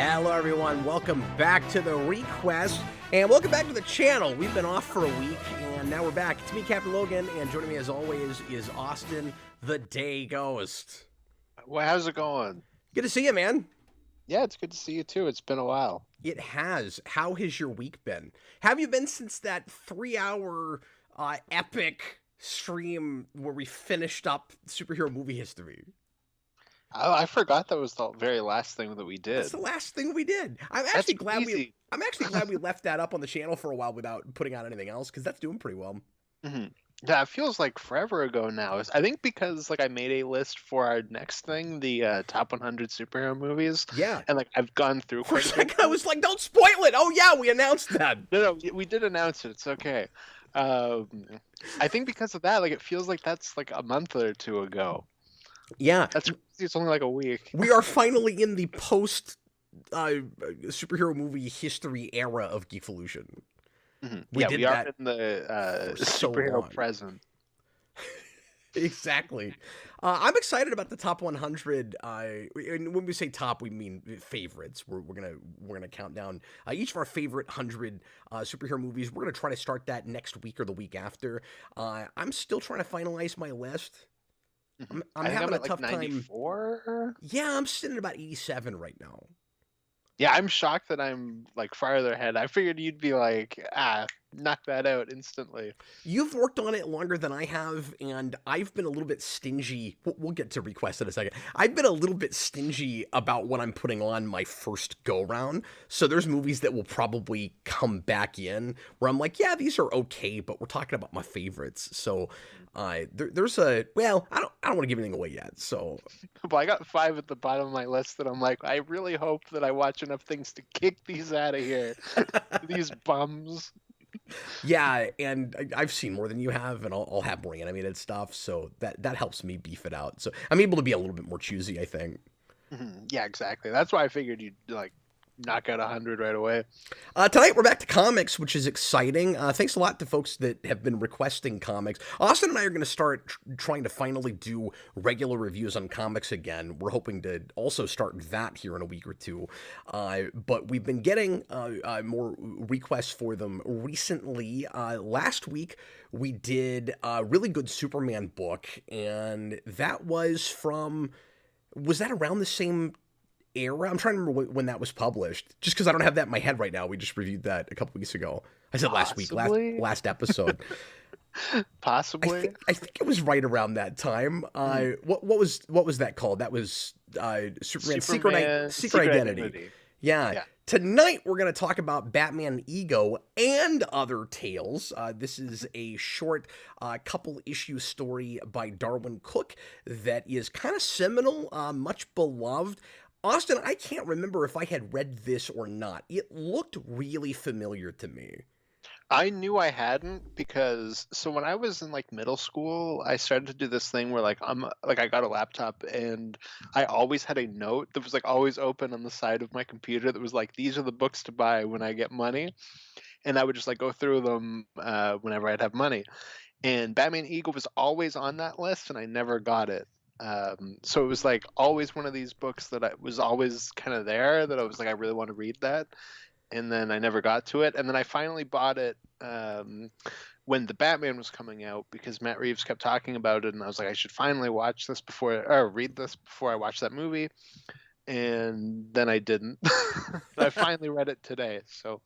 Hello everyone, welcome back to the ReQuest, and welcome back to the channel. We've been off for a week, and now we're back. It's me, Captain Logan, and joining me as always is Austin, the Day Ghost. Well, how's it going? Good to see you, man. Yeah, it's good to see you too. It's been a while. It has. How has your week been? Have you been since that 3-hour epic stream where we finished up superhero movie history? I forgot that was the very last thing that we did. That's the last thing we did. I'm actually glad we left that up on the channel for a while without putting out anything else, because that's doing pretty well. Mm-hmm. Yeah, it feels like forever ago now. I think because I made a list for our next thing, the top 100 superhero movies. Yeah, and I've gone through. For a second, I was like, "Don't spoil it." Oh yeah, we announced that. No, we did announce it. It's okay. I think because of that, it feels like that's a month or two ago. Yeah, it's only a week. We are finally in the post superhero movie history era of Geekvolution. Mm-hmm. We are in the superhero present. Exactly. I'm excited about the top 100. When we say top, we mean favorites. We're gonna count down each of our favorite 100 superhero movies. We're gonna try to start that next week or the week after. I'm still trying to finalize my list. I'm having a tough 94? time. Yeah, I'm sitting at about 87 right now. Yeah, I'm shocked that I'm farther ahead. I figured you'd be knock that out instantly. You've worked on it longer than I have, and I've been a little bit stingy. We'll get to ReQuest in a second. I've been a little bit stingy about what I'm putting on my first go-round. So there's movies that will probably come back in where I'm like, yeah, these are okay, but we're talking about my favorites. So there's I don't want to give anything away yet. So, but I got 5 at the bottom of my list that I'm like, I really hope that I watch enough things to kick these out of here. These bums. Yeah, and I've seen more than you have, and I'll have more animated stuff, so that helps me beef it out. So I'm able to be a little bit more choosy, I think. Mm-hmm. Yeah, exactly. That's why I figured you'd knock out 100 right away. Tonight we're back to comics, which is exciting. Thanks a lot to folks that have been requesting comics. Austin and I are going to start trying to finally do regular reviews on comics again. We're hoping to also start that here in a week or two. But we've been getting more requests for them recently. Last week we did a really good Superman book, and that was that around the same era? I'm trying to remember when that was published, just because I don't have that in my head right now. We just reviewed that a couple weeks ago. I said last week, last episode. Possibly. I think it was right around that time. What was that called? That was Superman Secret Identity. Yeah. Tonight we're going to talk about Batman Ego and Other Tales. This is a short couple issue story by Darwyn Cooke that is kind of seminal, much beloved. Austin, I can't remember if I had read this or not. It looked really familiar to me. I knew I hadn't because when I was in middle school, I started to do this thing where I got a laptop and I always had a note that was always open on the side of my computer that was these are the books to buy when I get money, and I would just go through them whenever I'd have money. And Batman Ego was always on that list, and I never got it. So it was always one of these books that I was always kind of there that I was I really want to read that, and then I never got to it, and then I finally bought it when the Batman was coming out because Matt Reeves kept talking about it, and I was I should finally read this before I watch that movie, and then I didn't. I finally read it today, so.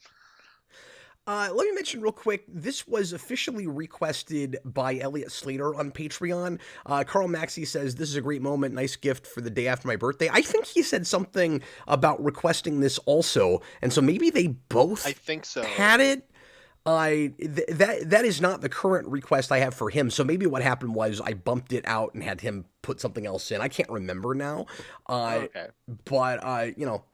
Let me mention real quick, this was officially requested by Elliot Slater on Patreon. Carl Maxey says, this is a great moment, nice gift for the day after my birthday. I think he said something about requesting this also, and so maybe they both had it. That is not the current request I have for him, so maybe what happened was I bumped it out and had him put something else in. I can't remember now. Okay. But,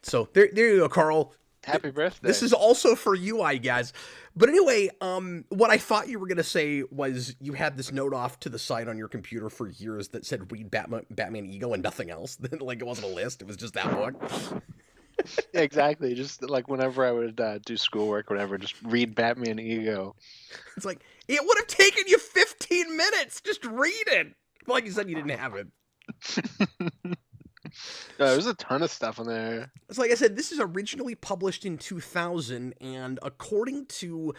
so there you go, Carl. Happy birthday. This is also for you, I guess. But anyway, what I thought you were going to say was you had this note off to the side on your computer for years that said read Batman Ego and nothing else. It wasn't a list. It was just that book. Exactly. Just whenever I would do schoolwork or whatever, just read Batman Ego. It's it would have taken you 15 minutes. Just read it. Like you said, you didn't have it. There's a ton of stuff in there. So like I said, this is originally published in 2000, and according to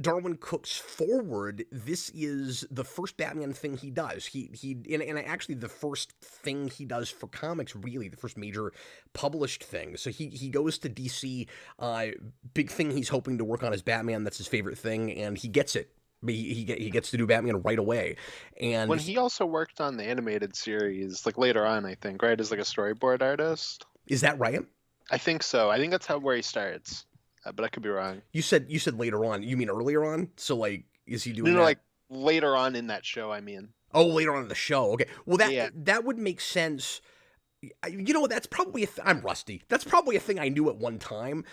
Darwyn Cooke's forward, this is the first Batman thing he does. And actually the first thing he does for comics, really, the first major published thing. So he goes to DC, big thing he's hoping to work on is Batman. That's his favorite thing, and he gets it. He gets to do Batman right away. And When he also worked on the animated series, like later on, I think, right, as like a storyboard artist. is that right? I think so. I think that's where he starts, but I could be wrong. You said later on. You mean earlier on? So like, is he doing No, that? like later on in that show. I mean, Oh, later on in the show. Okay. Well, Yeah. that would make sense. You know, that's probably I'm rusty. That's probably a thing I knew at one time.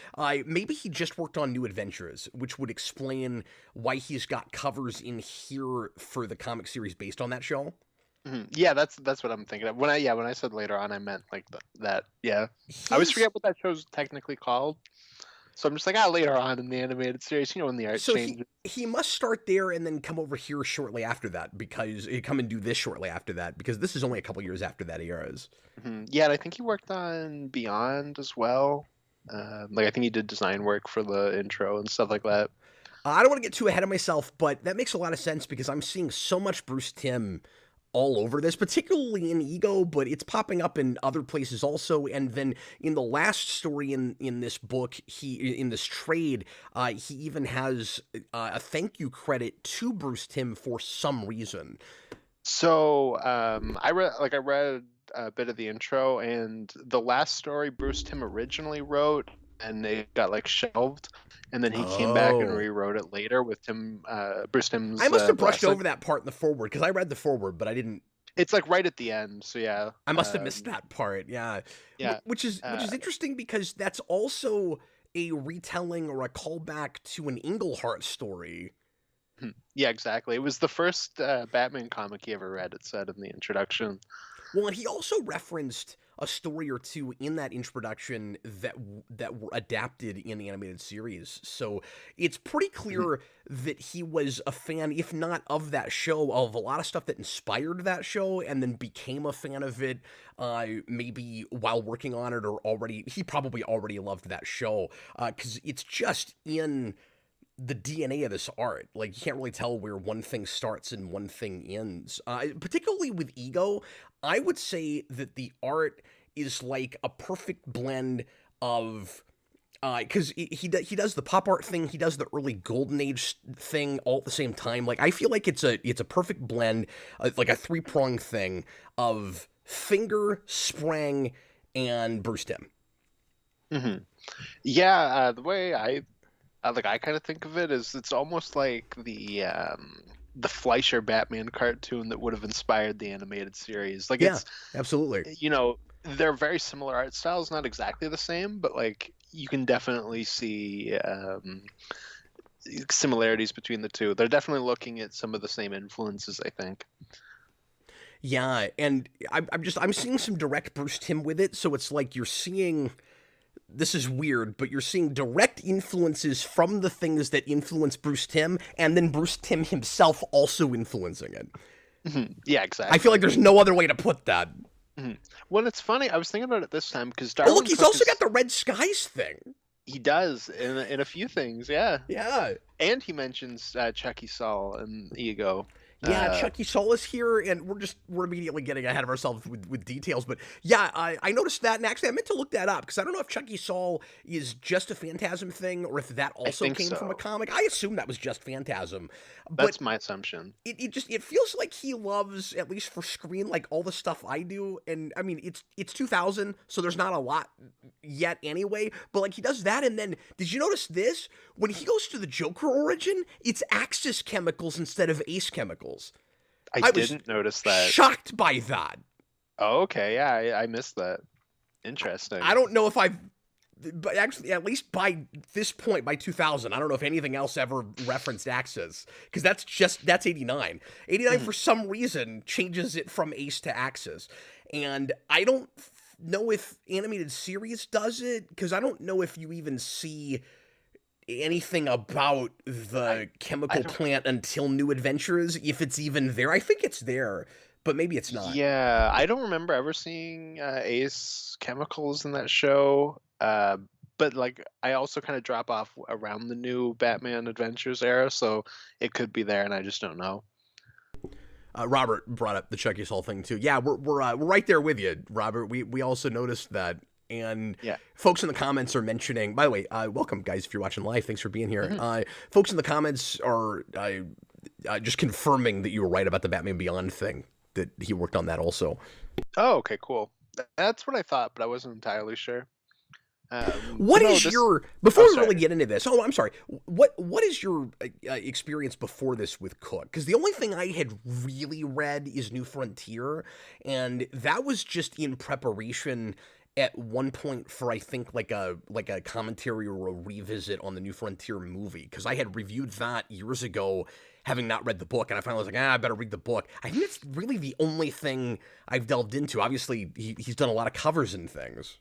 Maybe he just worked on New Adventures, which would explain why he's got covers in here for the comic series based on that show. Yeah, that's what I'm thinking of. When I said later on, I meant like that. Yeah, I always forget what that show's technically called. So I'm just like, later on in the animated series, when the art So changes. he must start there and then come over here shortly after that, because he come and do this shortly after that, because this is only a couple years after that era's. Yeah, and I think he worked on Beyond as well. Like I think he did design work for the intro and stuff like that. I don't want to get too ahead of myself, but that makes a lot of sense because I'm seeing so much Bruce Timm all over this, particularly in Ego, but it's popping up in other places also. And then in the last story in this book, in this trade, he even has a thank you credit to Bruce Timm for some reason. So I read a bit of the intro, and the last story Bruce Timm originally wrote, and it got like shelved, and then he came back and rewrote it later with Bruce Timm's. I must have brushed blessing. over that part in the forward because I read the forward, but I didn't. It's like right at the end, so yeah. I must have missed that part. Yeah, Yeah. Which is interesting because that's also a retelling or a callback to an Englehart story. Yeah, exactly. It was the first Batman comic he ever read, it said in the introduction. Well, and he also referenced a story or two in that introduction that were adapted in the animated series. So it's pretty clear that he was a fan, if not of that show, of a lot of stuff that inspired that show, and then became a fan of it, maybe while working on it, or he probably already loved that show, because it's just in the DNA of this art. Like, you can't really tell where one thing starts and one thing ends. Particularly with Ego, I would say that the art is like a perfect blend of because he does the pop art thing, he does the early golden age thing all at the same time. Like, I feel like it's a perfect blend, like a three-pronged thing of Finger, Sprang, and Bruce Timm. Yeah, the way I kind of think of it is it's almost like the Fleischer Batman cartoon that would have inspired the animated series. Like, Yeah, it's, absolutely. they're very similar art styles, not exactly the same, but like you can definitely see similarities between the two. They're definitely looking at some of the same influences, I think. Yeah, and I'm seeing some direct Bruce Timm with it, so it's like you're seeing. This is weird, but you're seeing direct influences from the things that influence Bruce Timm, and then Bruce Timm himself also influencing it. Yeah, exactly. I feel like there's no other way to put that. Well, it's funny. I was thinking about it this time because Oh, look, he's also got the Red Skies thing. He does in a few things, yeah. Yeah. And he mentions Chucky Saul and Ego. Yeah, Chucky Saul is here, and we're immediately getting ahead of ourselves with details. But yeah, I noticed that, and actually I meant to look that up because I don't know if Chucky Saul is just a Phantasm thing or if that also came from a comic. I assume that was just Phantasm. But that's my assumption. It feels like he loves, at least for screen, like all the stuff I do. And I mean, it's 2000, so there's not a lot yet anyway. But like he does that, and then did you notice this? When he goes to the Joker origin, it's Axis chemicals instead of Ace chemicals. I didn't notice that. Shocked by that. Oh, okay, yeah, I missed that. Interesting. I don't know if but actually, at least by this point, by 2000, I don't know if anything else ever referenced Axis, because that's 89. 89 for some reason changes it from Ace to Axis, and I don't know if animated series does it, because I don't know if you even see anything about the chemical plant until New Adventures, if it's even there. I think it's there, but maybe it's not. Yeah, I don't remember ever seeing Ace Chemicals in that show. But like, I also kind of drop off around the new Batman Adventures era, so it could be there, and I just don't know. Robert brought up the Chucky Soul thing too. Yeah, we're right there with you, Robert. We also noticed that, and Yeah. folks in the comments are mentioning. By the way, welcome guys if you're watching live. Thanks for being here. Folks in the comments are just confirming that you were right about the Batman Beyond thing. That he worked on that also. Oh, okay, cool. That's what I thought, but I wasn't entirely sure. What no, is this- your before Oh, we really sorry. get into this? Oh, I'm sorry. What is your experience before this with Cooke? Because the only thing I had really read is New Frontier, and that was just in preparation at one point for I think like a commentary or a revisit on the New Frontier movie. Because I had reviewed that years ago, having not read the book, and I finally was like, I better read the book. I think it's really the only thing I've delved into. Obviously, he's done a lot of covers and things.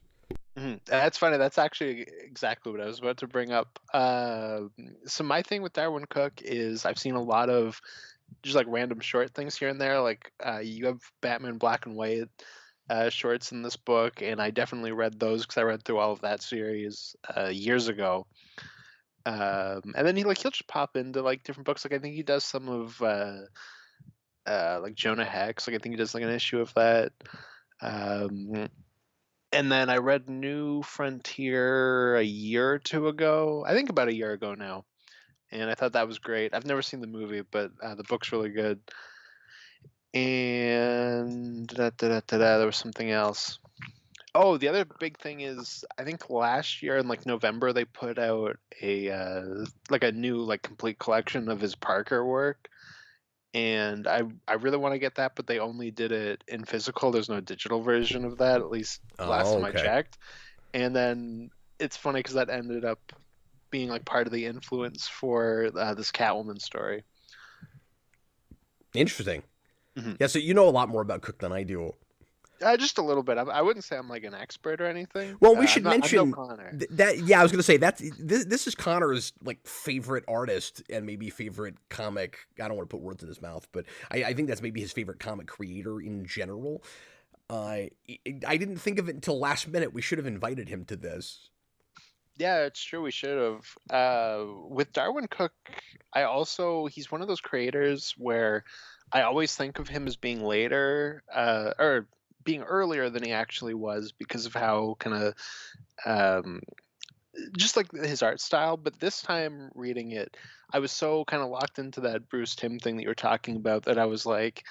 That's funny. That's actually exactly what I was about to bring up. So my thing with Darwyn Cooke is I've seen a lot of just like random short things here and there. Like you have Batman Black and White shorts in this book, and I definitely read those because I read through all of that series years ago. And then he'll just pop into like different books. Like I think he does some of like Jonah Hex. Like I think he does like an issue of that. And then I read New Frontier a year or two ago. I think about a year ago now. And I thought that was great. I've never seen the movie, but the book's really good. And there was something else. Oh, the other big thing is I think last year in like November they put out a like a new like complete collection of his Parker work. And I really want to get that, but they only did it in physical. There's no digital version of that, at least last time I okay. checked. And then it's funny because that ended up being like part of the influence for this Catwoman story. Interesting. Mhm. Yeah, so you know a lot more about Cooke than I do. Just a little bit. I wouldn't say I'm like an expert or anything. Well, we should mention I'm no Connor. that. Yeah, I was gonna say that this is Connor's like favorite artist and maybe favorite comic. I don't want to put words in his mouth, but I think that's maybe his favorite comic creator in general. I didn't think of it until last minute. We should have invited him to this. Yeah, it's true. We should have. With Darwyn Cooke, he's one of those creators where I always think of him as being later, or being earlier than he actually was because of how kind of just like his art style. But this time reading it, I was so kind of locked into that Bruce Timm thing that you were talking about that I was like,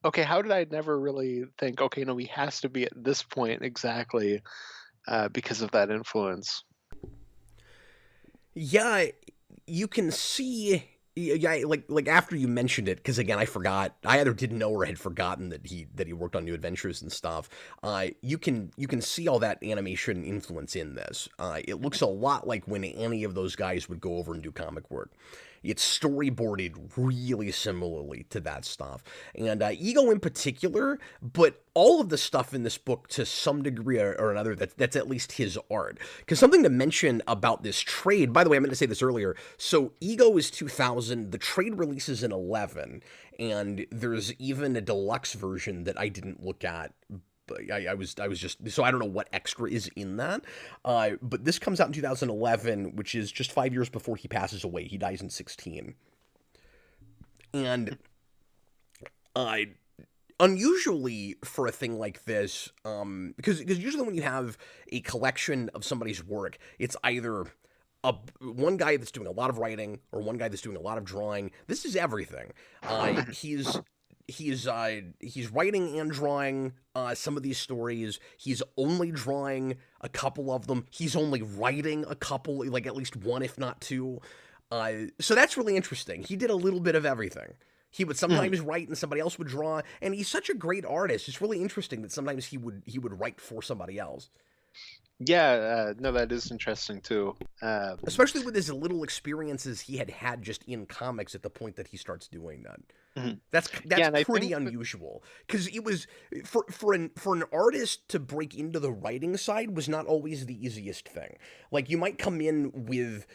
okay, how did I never really think, okay, no, he has to be at this point exactly because of that influence. Yeah, you can see. Yeah, like after you mentioned it, because again, I forgot. I either didn't know or had forgotten that he worked on New Adventures and stuff. You can see all that animation influence in this. It looks a lot like when any of those guys would go over and do comic work. It's storyboarded really similarly to that stuff, and Ego in particular, but all of the stuff in this book to some degree or another that's at least his art. Because something to mention about this trade, by the way, I meant to say this earlier. So Ego is 2000, the trade releases in 11, and there's even a deluxe version that I didn't look at. I was just, so I don't know what extra is in that, but this comes out in 2011, which is just 5 years before he passes away. He dies in 16, and unusually for a thing like this, because usually when you have a collection of somebody's work, it's either one guy that's doing a lot of writing or one guy that's doing a lot of drawing. This is everything. He's writing and drawing some of these stories. He's only drawing a couple of them. He's only writing a couple, like at least one, if not two. So that's really interesting. He did a little bit of everything. He would sometimes write and somebody else would draw, and he's such a great artist. It's really interesting that sometimes he would write for somebody else. Yeah, no, that is interesting too. Especially with his little experiences he had just in comics at the point that he starts doing that. That's pretty unusual, because it was for an artist to break into the writing side was not always the easiest thing. Like you might come in with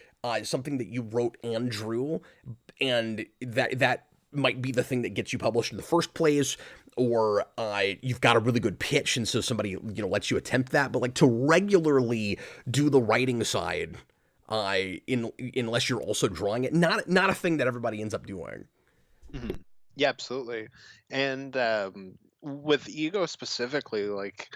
something that you wrote and drew, and that might be the thing that gets you published in the first place, or you've got a really good pitch, and so somebody lets you attempt that. But like to regularly do the writing side, unless you're also drawing it, not a thing that everybody ends up doing. Mhm. Yeah, absolutely. And with Ego specifically, like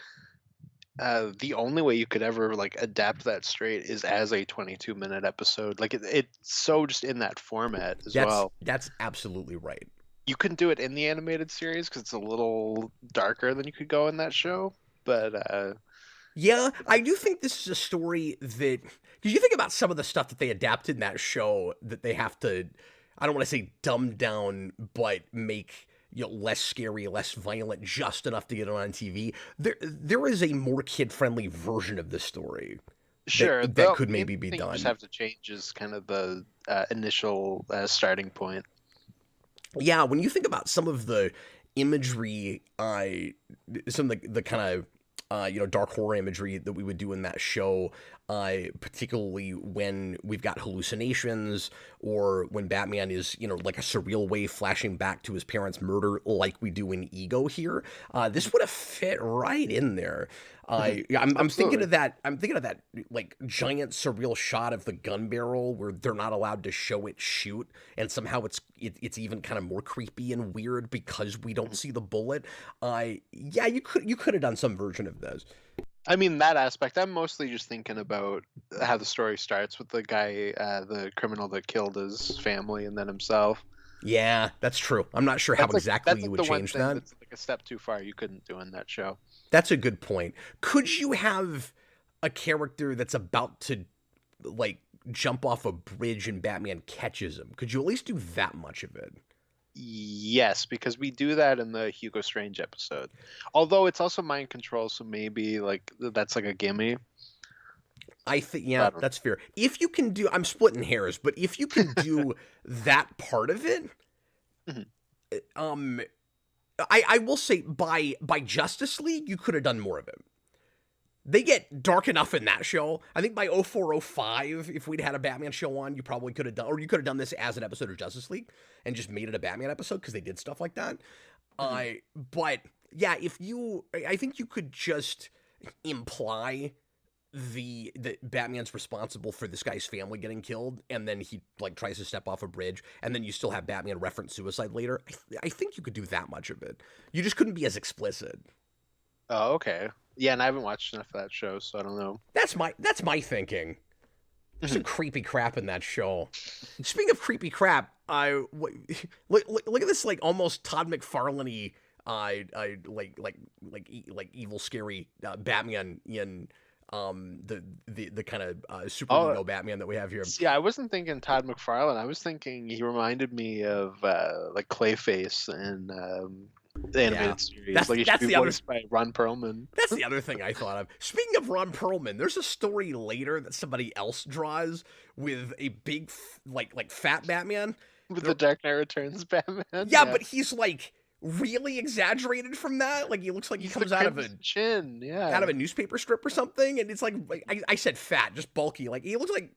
the only way you could ever like adapt that straight is as a 22-minute episode. Like it's so just in that format as well. That's absolutely right. You couldn't do it in the animated series because it's a little darker than you could go in that show. But Yeah, I do think this is a story that, because you think about some of the stuff that they adapted in that show that they have to, I don't want to say dumb down, but make less scary, less violent, just enough to get it on TV. There is a more kid friendly version of this story sure, that could the maybe be thing you just done. have to change is kind of the initial starting point. Yeah, when you think about some of the imagery, some of the kind of dark horror imagery that we would do in that show, particularly when we've got hallucinations or when Batman is, like a surreal way flashing back to his parents' murder, like we do in Ego here. This would have fit right in there. I'm thinking of that. I'm thinking of that like giant surreal shot of the gun barrel where they're not allowed to show it shoot, and somehow it's even kind of more creepy and weird because we don't see the bullet. Yeah, you could have done some version of this. I mean, that aspect, I'm mostly just thinking about how the story starts with the guy, the criminal that killed his family and then himself. Yeah, that's true. I'm not sure how exactly That's you like would the one change thing that. that's like a step too far you couldn't do in that show. That's a good point. Could you have a character that's about to like jump off a bridge and Batman catches him? Could you at least do that much of it? Yes, because we do that in the Hugo Strange episode. Although it's also mind control, so maybe like that's like a gimme. I think, yeah, that's fair. If you can do, I'm splitting hairs, but if you can do that part of it, I will say by Justice League, you could have done more of it. They get dark enough in that show. I think by 0405, if we'd had a Batman show on, you probably could have done, or you could have done this as an episode of Justice League and just made it a Batman episode because they did stuff like that. But yeah, I think you could just imply that Batman's responsible for this guy's family getting killed, and then he like tries to step off a bridge, and then you still have Batman reference suicide later. I think you could do that much of it. You just couldn't be as explicit. Oh, okay. Yeah, and I haven't watched enough of that show, so I don't know. That's my thinking. There's some creepy crap in that show. Speaking of creepy crap, look at this like almost Todd McFarlane-y, like evil scary Batman in the kind of super ego Batman that we have here. Yeah, I wasn't thinking Todd McFarlane. I was thinking he reminded me of like Clayface and the animated series. That's the other by Ron Perlman. That's the other thing I thought of. Speaking of Ron Perlman, there's a story later that somebody else draws with a big like fat Batman with the Dark Knight Returns Batman. Yeah, but he's like really exaggerated from that. Like he looks like he comes out of a chin, out of a newspaper strip or something, and it's like I said fat, just bulky. Like he looks like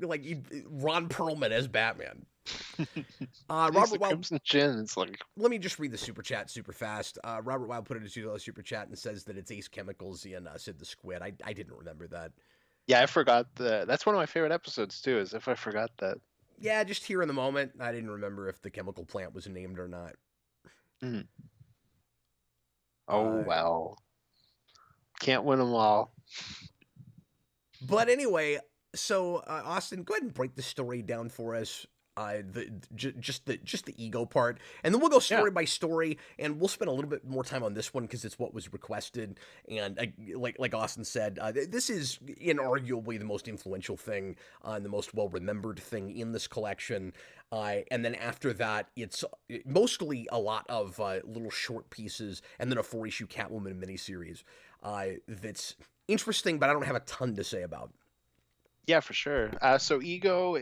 Ron Perlman as Batman. Robert Wild chin. It's like, let me just read the super chat super fast. Robert Wild put in a $2 super chat and says that it's Ace Chemicals and Sid the Squid. I didn't remember that. Yeah, I forgot that's one of my favorite episodes too. Is if I forgot that. Yeah, just here in the moment, I didn't remember if the chemical plant was named or not. Mm. Oh well, can't win them all. But anyway, so Austin, go ahead and break the story down for us. Just the ego part, and then we'll go story by story, and we'll spend a little bit more time on this one because it's what was requested. And like Austin said, this is inarguably the most influential thing and the most well remembered thing in this collection. And then after that, it's mostly a lot of little short pieces, and then a 4-issue Catwoman miniseries that's interesting, but I don't have a ton to say about. Yeah, for sure. So Ego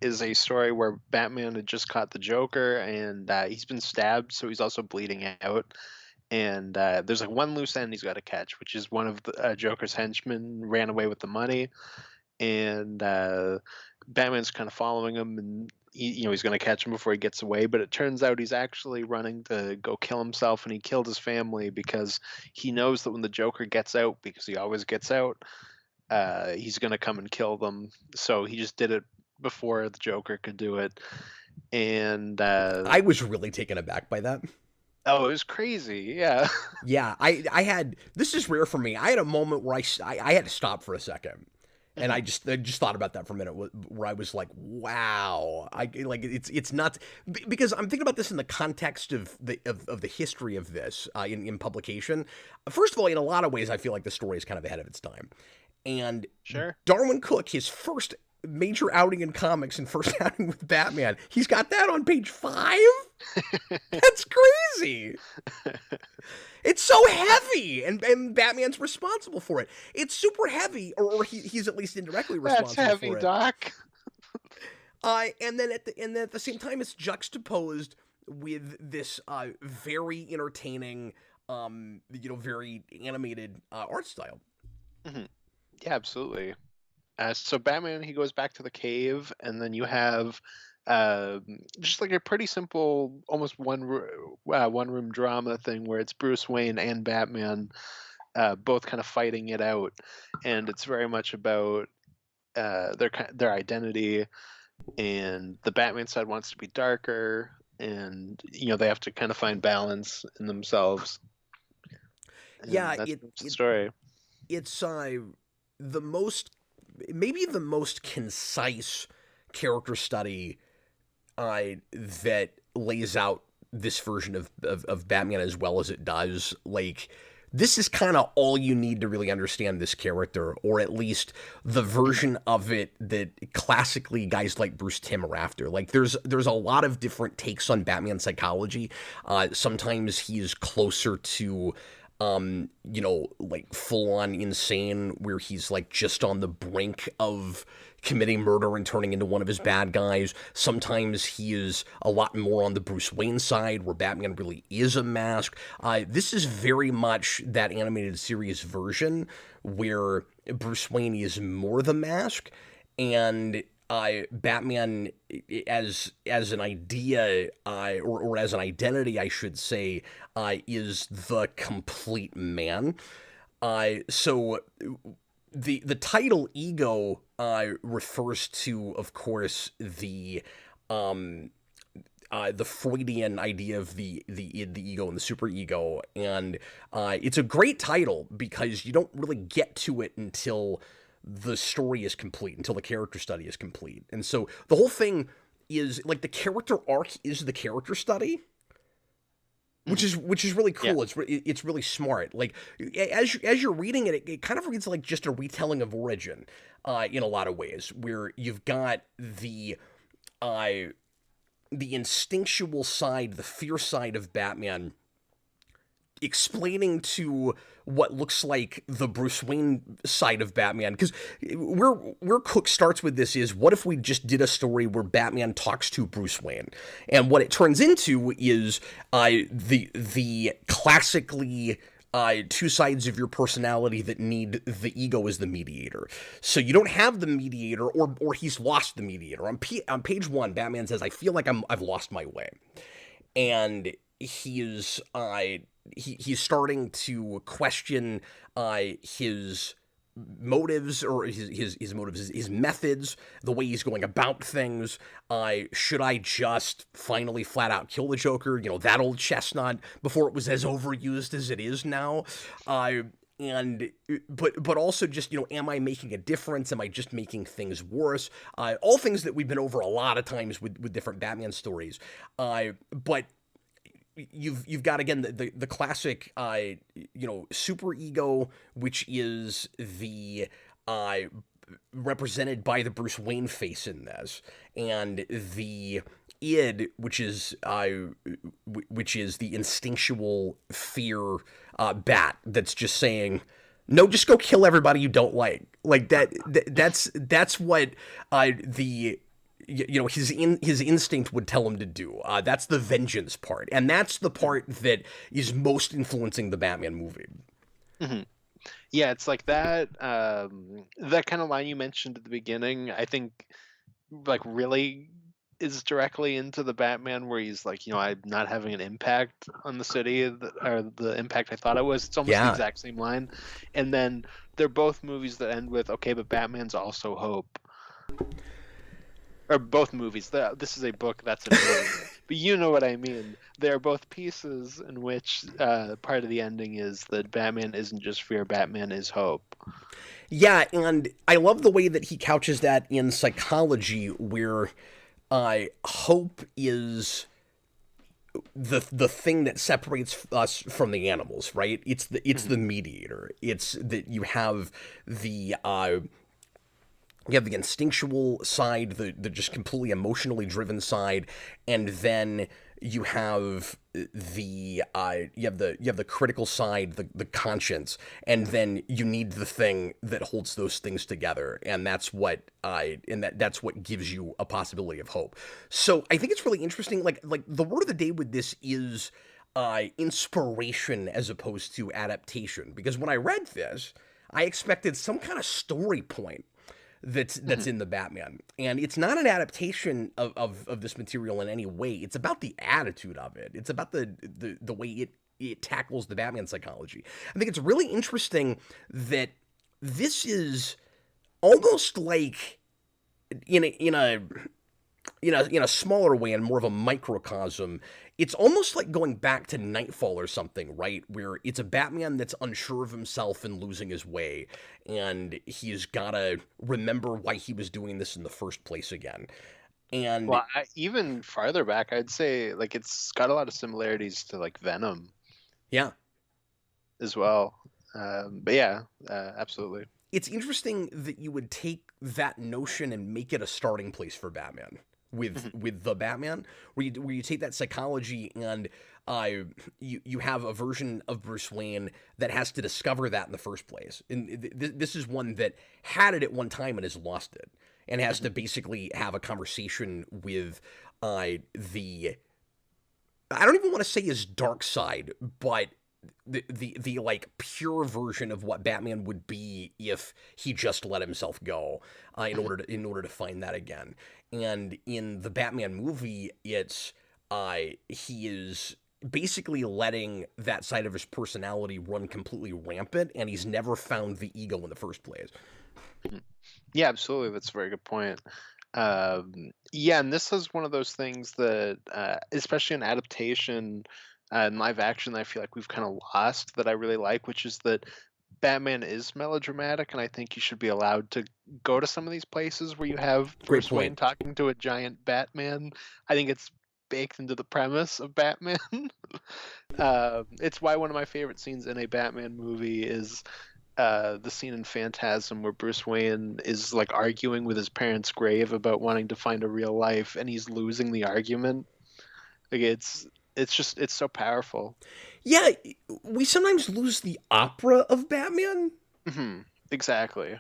is a story where Batman had just caught the Joker, and he's been stabbed, so he's also bleeding out. And there's like one loose end he's got to catch, which is one of the Joker's henchmen ran away with the money, and Batman's kind of following him, and he's going to catch him before he gets away, but it turns out he's actually running to go kill himself, and he killed his family because he knows that when the Joker gets out, because he always gets out, he's going to come and kill them. So he just did it before the Joker could do it. And I was really taken aback by that. oh, it was crazy. Yeah. Yeah, I had, this is rare for me. I had a moment where I had to stop for a second. And I just thought about that for a minute, where I was like, "Wow!" It's not, because I'm thinking about this in the context of the history of this in publication. First of all, in a lot of ways, I feel like the story is kind of ahead of its time. And Sure. Darwyn Cooke, his first major outing in comics and first outing with Batman, he's got that on page 5. That's crazy. It's so heavy, and Batman's responsible for it. It's super heavy, or he's at least indirectly responsible That's heavy, for it. Doc. And then at the same time, it's juxtaposed with this very entertaining, very animated art style. Yeah, absolutely. So Batman, he goes back to the cave, and then you have just like a pretty simple, almost one room drama thing where it's Bruce Wayne and Batman both kind of fighting it out, and it's very much about their identity. And the Batman side wants to be darker, and they have to kind of find balance in themselves. And Yeah, that's the story. It's maybe the most concise character study that lays out this version of Batman as well as it does. Like, this is kind of all you need to really understand this character, or at least the version of it that classically guys like Bruce Timm are after. Like, there's a lot of different takes on Batman psychology. Sometimes he's closer to like full-on insane, where he's like just on the brink of committing murder and turning into one of his bad guys. Sometimes he is a lot more on the Bruce Wayne side, where Batman really is a mask. This is very much that animated series version where Bruce Wayne is more the mask, and Batman as an idea, or as an identity, I should say, is the complete man. So the title ego refers to, of course, the Freudian idea of the id, the ego, and the superego, and it's a great title because you don't really get to it until the story is complete, until the character study is complete. And so the whole thing is like the character arc is the character study, which is really cool. Yeah. It's really smart. Like, as you're reading it, it kind of reads like just a retelling of Origin in a lot of ways, where you've got the instinctual side, the fear side of Batman, explaining to what looks like the Bruce Wayne side of Batman. Because where Cooke starts with this is, what if we just did a story where Batman talks to Bruce Wayne? And what it turns into is the classically two sides of your personality that need the ego as the mediator. So you don't have the mediator, or he's lost the mediator. On page 1, Batman says, "I feel like I've lost my way," and he's starting to question his motives, or his methods, the way he's going about things. Should I just finally flat out kill the Joker? That old chestnut, before it was as overused as it is now. But also just, am I making a difference? Am I just making things worse? All things that we've been over a lot of times with different Batman stories. But you've got, again, the classic super ego, which is the represented by the Bruce Wayne face in this, and the id, which is the instinctual fear bat that's just saying, no, just go kill everybody you don't like. Like that's what his instinct would tell him to do. That's the vengeance part, and that's the part that is most influencing the Batman movie. Mm-hmm. Yeah, it's like that. That kind of line you mentioned at the beginning, I think, like, really is directly into the Batman where he's like, I'm not having an impact on the city, or the impact I thought I was. It's almost the Yeah. exact same line. And then they're both movies that end with, okay, but Batman's also hope. Or both movies. This is a book, that's a movie. But you know what I mean. They're both pieces in which part of the ending is that Batman isn't just fear, Batman is hope. Yeah, and I love the way that he couches that in psychology, where hope is the thing that separates us from the animals, right? It's the mediator. It's that you have the instinctual side, the just completely emotionally driven side, and then you have the critical side, the conscience, and then you need the thing that holds those things together, and that's what gives you a possibility of hope. So I think it's really interesting. Like the word of the day with this is inspiration as opposed to adaptation, because when I read this, I expected some kind of story point that's in the Batman. And it's not an adaptation of this material in any way. It's about the attitude of it. It's about the way it tackles the Batman psychology. I think it's really interesting that this is almost like in a smaller way and more of a microcosm. It's almost like going back to Nightfall or something, right? Where it's a Batman that's unsure of himself and losing his way, and he's gotta remember why he was doing this in the first place again. And Well, even farther back, I'd say like it's got a lot of similarities to like Venom yeah, as well. But yeah, absolutely. it's interesting that you would take that notion and make it a starting place for Batman with the Batman, where you take that psychology and you have a version of Bruce Wayne that has to discover that in the first place. And this is one that had it at one time and has lost it, and has to basically have a conversation with the I don't even want to say his dark side, but the like pure version of what Batman would be if he just let himself go in order to find that again. And in the Batman movie, it's he is basically letting that side of his personality run completely rampant, and he's never found the ego in the first place. Yeah, absolutely. That's a very good point. Yeah, and this is one of those things that, especially in adaptation and live action, I feel like we've kind of lost that I really like, which is that Batman is melodramatic, and I think you should be allowed to go to some of these places where you have Great Bruce Wayne point. talking to a giant Batman. I think it's baked into the premise of Batman. It's why one of my favorite scenes in a Batman movie is the scene in Phantasm where Bruce Wayne is like arguing with his parents' grave about wanting to find a real life, and he's losing the argument. Like it's so powerful. Yeah, we sometimes lose the opera of Batman, Exactly.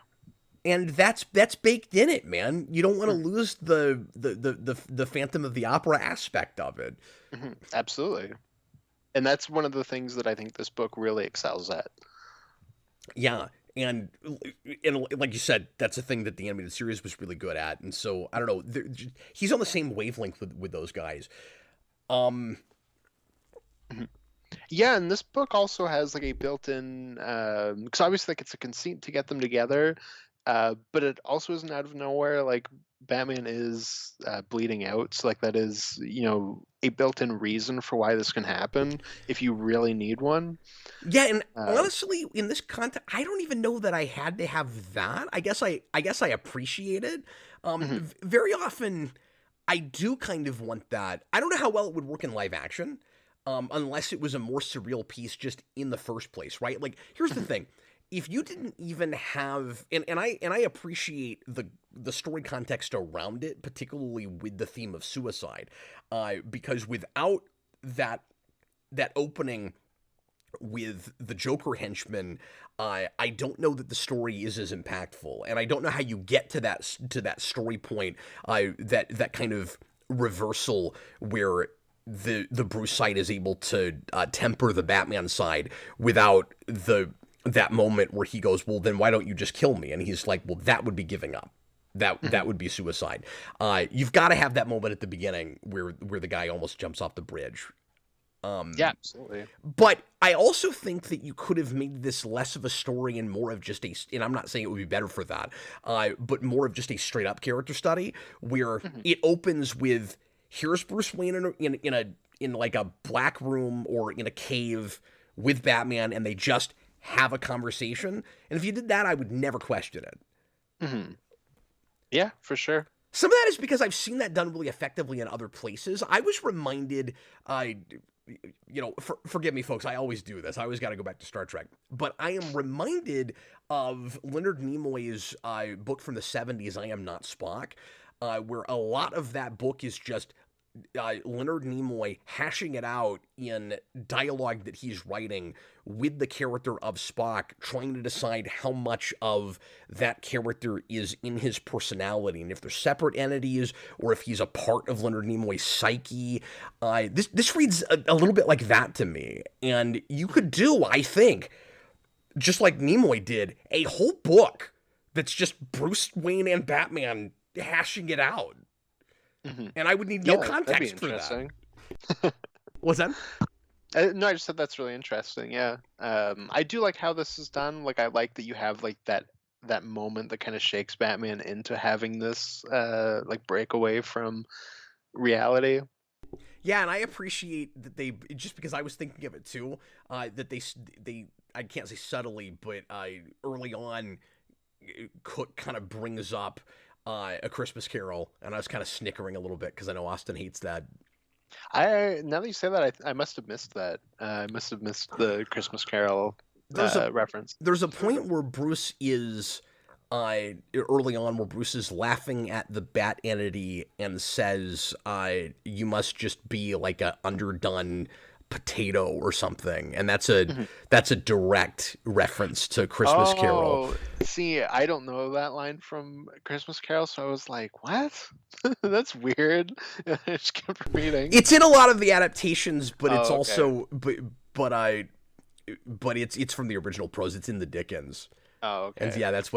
and that's baked in it, man. You don't want to lose the Phantom of the Opera aspect of it. Absolutely. And that's one of the things that I think this book really excels at. Yeah, and like you said, that's a thing that the animated series was really good at, and so I don't know. He's on the same wavelength with those guys. Mhm. Yeah, and this book also has like a built-in, because obviously like it's a conceit to get them together, but it also isn't out of nowhere. Like Batman is bleeding out, so like that is a built-in reason for why this can happen if you really need one. Yeah, and Uh, honestly, in this context, I don't even know that I had to have that. I guess I appreciate it. mhm. Very often, I do kind of want that. I don't know how well it would work in live action, unless it was a more surreal piece just in the first place, right? Like, here's the thing: if you didn't even have, and I appreciate the story context around it, particularly with the theme of suicide, because without that opening with the Joker henchman, I don't know that the story is as impactful, and I don't know how you get to that story point, that kind of reversal where the Bruce side is able to temper the Batman side without that moment where he goes, well, then why don't you just kill me? And he's like, well, that would be giving up. That would be suicide. You've got to have that moment at the beginning where the guy almost jumps off the bridge. Yeah, absolutely. But I also think that you could have made this less of a story and more of just and I'm not saying it would be better for that, but more of just a straight up character study where it opens with here's Bruce Wayne in like a black room or in a cave with Batman, and they just have a conversation. And if you did that, I would never question it. Yeah, for sure. Some of that is because I've seen that done really effectively in other places. I was reminded, forgive me, folks, I always do this. I always got to go back to Star Trek. But I am reminded of Leonard Nimoy's book from the 70s, I Am Not Spock, where a lot of that book is just Leonard Nimoy hashing it out in dialogue that he's writing with the character of Spock, trying to decide how much of that character is in his personality, and if they're separate entities, or if he's a part of Leonard Nimoy's psyche. This reads a little bit like that to me, and you could do, I think, just like Nimoy did, a whole book that's just Bruce Wayne and Batman hashing it out. And I would need no context for that. What's that? No, I just said that's really interesting. Yeah, I do like how this is done. Like, I like that you have like that moment that kind of shakes Batman into having this like breakaway from reality. Yeah, and I appreciate that they, just because I was thinking of it too, that they I can't say subtly, but early on, Cooke kind of brings up A Christmas Carol, and I was kind of snickering a little bit because I know Austin hates that. Now that you say that, I must have missed that. I must have missed the Christmas Carol reference. There's a point where Bruce is early on where Bruce is laughing at the Bat entity and says, "You must just be like a underdone potato or something," and that's a direct reference to Christmas Carol. See, I don't know that line from Christmas Carol, so I was like, "What? That's weird." I just kept reading. It's in a lot of the adaptations, but it's also but it's from the original prose. It's in the Dickens. Oh, okay. And yeah, that's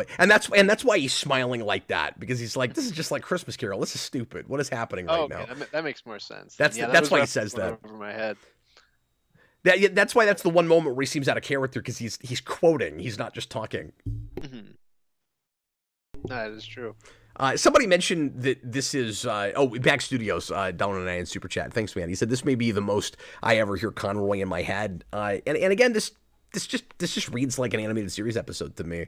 why he's smiling like that, because he's like, this is just like Christmas Carol. This is stupid. What is happening right now? That makes more sense. That's why he says that. Over my head. That's why that's the one moment where he seems out of character, because he's quoting. He's not just talking. That is true. Somebody mentioned that this is Back Studios, Darwyn and super chat. Thanks, man. He said this may be the most I ever hear Conroy in my head. And again, this just reads like an animated series episode to me.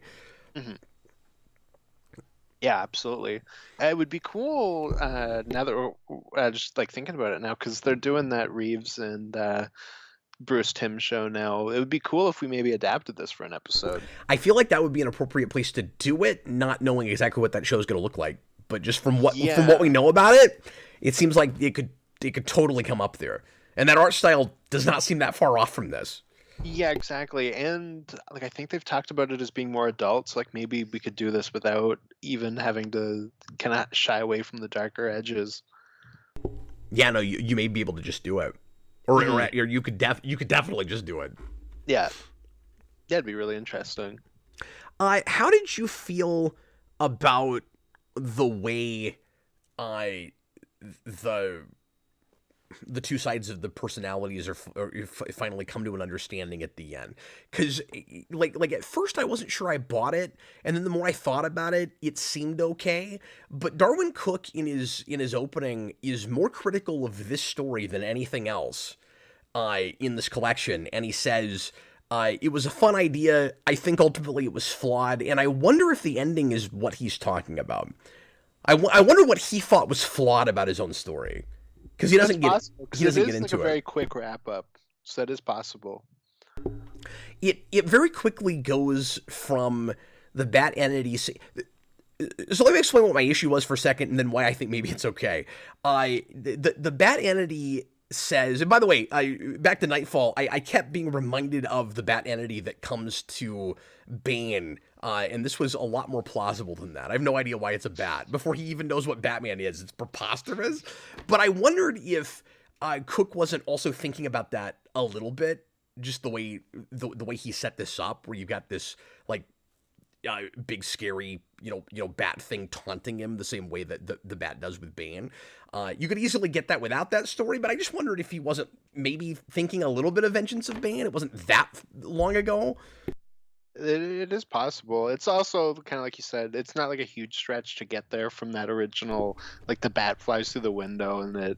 Yeah, absolutely. It would be cool now that we're just like thinking about it now, because they're doing that Reeves and Bruce Timm show now. It would be cool if we maybe adapted this for an episode. I feel like that would be an appropriate place to do it, not knowing exactly what that show is going to look like, but just from what we know about it, it seems like it could totally come up there. And that art style does not seem that far off from this. Yeah, exactly. And like, I think they've talked about it as being more adult, so like maybe we could do this without even having to kind of shy away from the darker edges. Yeah, no, you may be able to just do it. Or you could definitely just do it. Yeah. That'd be really interesting. How did you feel about the way the two sides of the personalities are finally come to an understanding at the end? Because like at first I wasn't sure I bought it, and then the more I thought about it, it seemed okay. But Darwyn Cooke in his opening is more critical of this story than anything else in this collection, and he says it was a fun idea. I think ultimately it was flawed, and I wonder if the ending is what he's talking about. I wonder what he thought was flawed about his own story. Because he doesn't get into it. A very quick wrap up, so that is possible. It very quickly goes from the Bat entity. So let me explain what my issue was for a second, and then why I think maybe it's okay. The Bat entity says, and by the way, back to Nightfall, I kept being reminded of the Bat entity that comes to Bane. And this was a lot more plausible than that. I have no idea why it's a bat. Before he even knows what Batman is, it's preposterous. But I wondered if Cooke wasn't also thinking about that a little bit, just the way he set this up, where you've got this like big scary bat thing taunting him the same way that the bat does with Bane. You could easily get that without that story, but I just wondered if he wasn't maybe thinking a little bit of Vengeance of Bane. It wasn't that long ago. It is possible. It's also kind of like you said, it's not like a huge stretch to get there from that original, like the bat flies through the window and it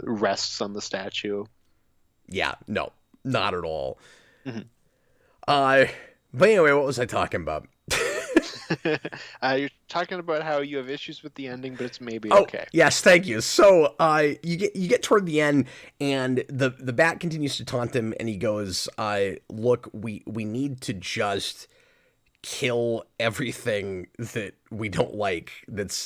rests on the statue. Yeah, no, not at all. Mhm. But anyway, what was I talking about? You're talking about how you have issues with the ending, but it's maybe Oh, okay. yes, thank you. So, you get toward the end, and the bat continues to taunt him, and he goes, "Look, we need to just kill everything that we don't like. That's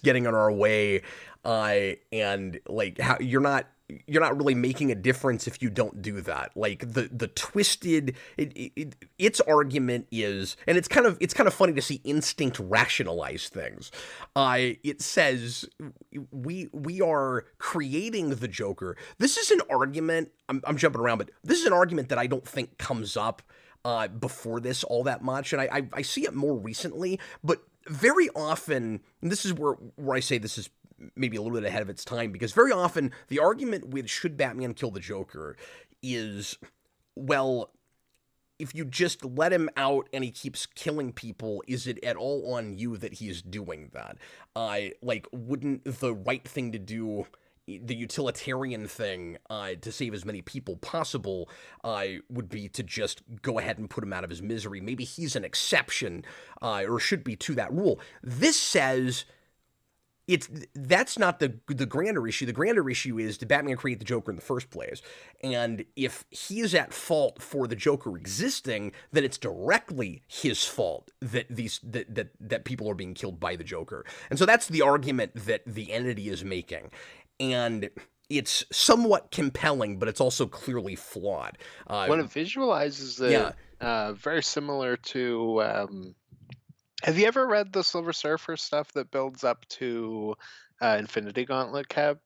getting in our way, and like how you're not really making a difference if you don't do that. Like the twisted its argument is, and it's kind of funny to see instinct rationalize things. It says we are creating the Joker. This is an argument. I'm jumping around, but this is an argument that I don't think comes up before this all that much, and I see it more recently, but very often, and this is where I say this is maybe a little bit ahead of its time, because very often the argument with should Batman kill the Joker is, well, if you just let him out and he keeps killing people, is it at all on you that he's doing that? Wouldn't the right thing to do, the utilitarian thing to save as many people possible, would be to just go ahead and put him out of his misery? Maybe he's an exception, or should be, to that rule. This says that's not the grander issue. The grander issue is, did Batman create the Joker in the first place? And if he's at fault for the Joker existing, then it's directly his fault that that people are being killed by the Joker. And so that's the argument that the entity is making. And it's somewhat compelling, but it's also clearly flawed. When it visualizes it, very similar to. Have you ever read the Silver Surfer stuff that builds up to Infinity Gauntlet, Cap?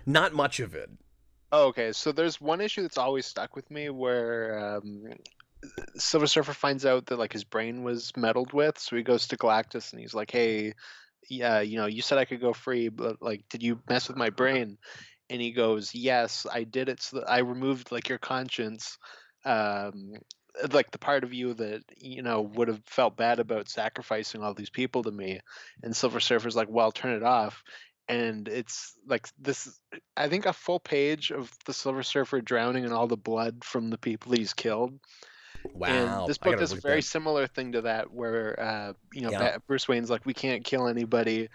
Not much of it. Oh, okay. So there's one issue that's always stuck with me where Silver Surfer finds out that like his brain was meddled with, so he goes to Galactus and he's like, "Hey, yeah, you said I could go free, but like, did you mess with my brain?" And he goes, "Yes, I did it. So that I removed like your conscience." Like the part of you that would have felt bad about sacrificing all these people to me. And Silver Surfer's like, well, turn it off. And it's like this, I think, a full page of the Silver Surfer drowning in all the blood from the people he's killed. Wow. And this book does a very similar thing to that, where Bruce Wayne's like, we can't kill anybody,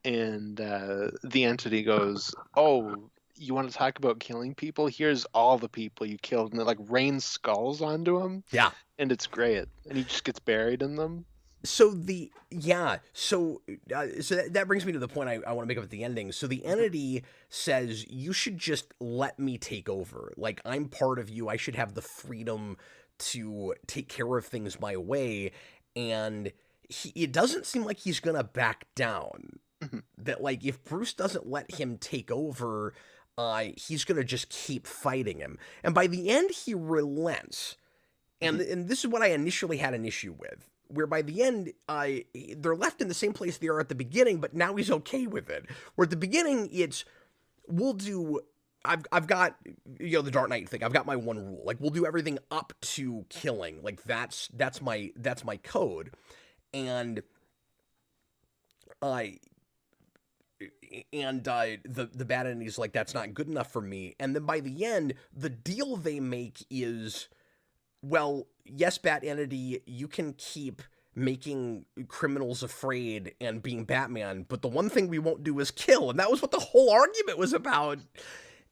and the entity goes, oh, you want to talk about killing people? Here's all the people you killed, and it like rains skulls onto him. Yeah, and it's great, and he just gets buried in them. So that brings me to the point I want to make up at the ending. So the entity says, you should just let me take over. Like, I'm part of you. I should have the freedom to take care of things my way. And it doesn't seem like he's going to back down. That, like, if Bruce doesn't let him take over, he's going to just keep fighting him. And by the end, he relents. And this is what I initially had an issue with, where by the end, they're left in the same place they are at the beginning, but now he's okay with it. Where at the beginning, it's, I've got, the Dark Knight thing. I've got my one rule. Like, we'll do everything up to killing. Like, that's my code. And the bad entity's like, that's not good enough for me. And then by the end, the deal they make is, well, yes, Bat Entity, you can keep making criminals afraid and being Batman, but the one thing we won't do is kill. And that was what the whole argument was about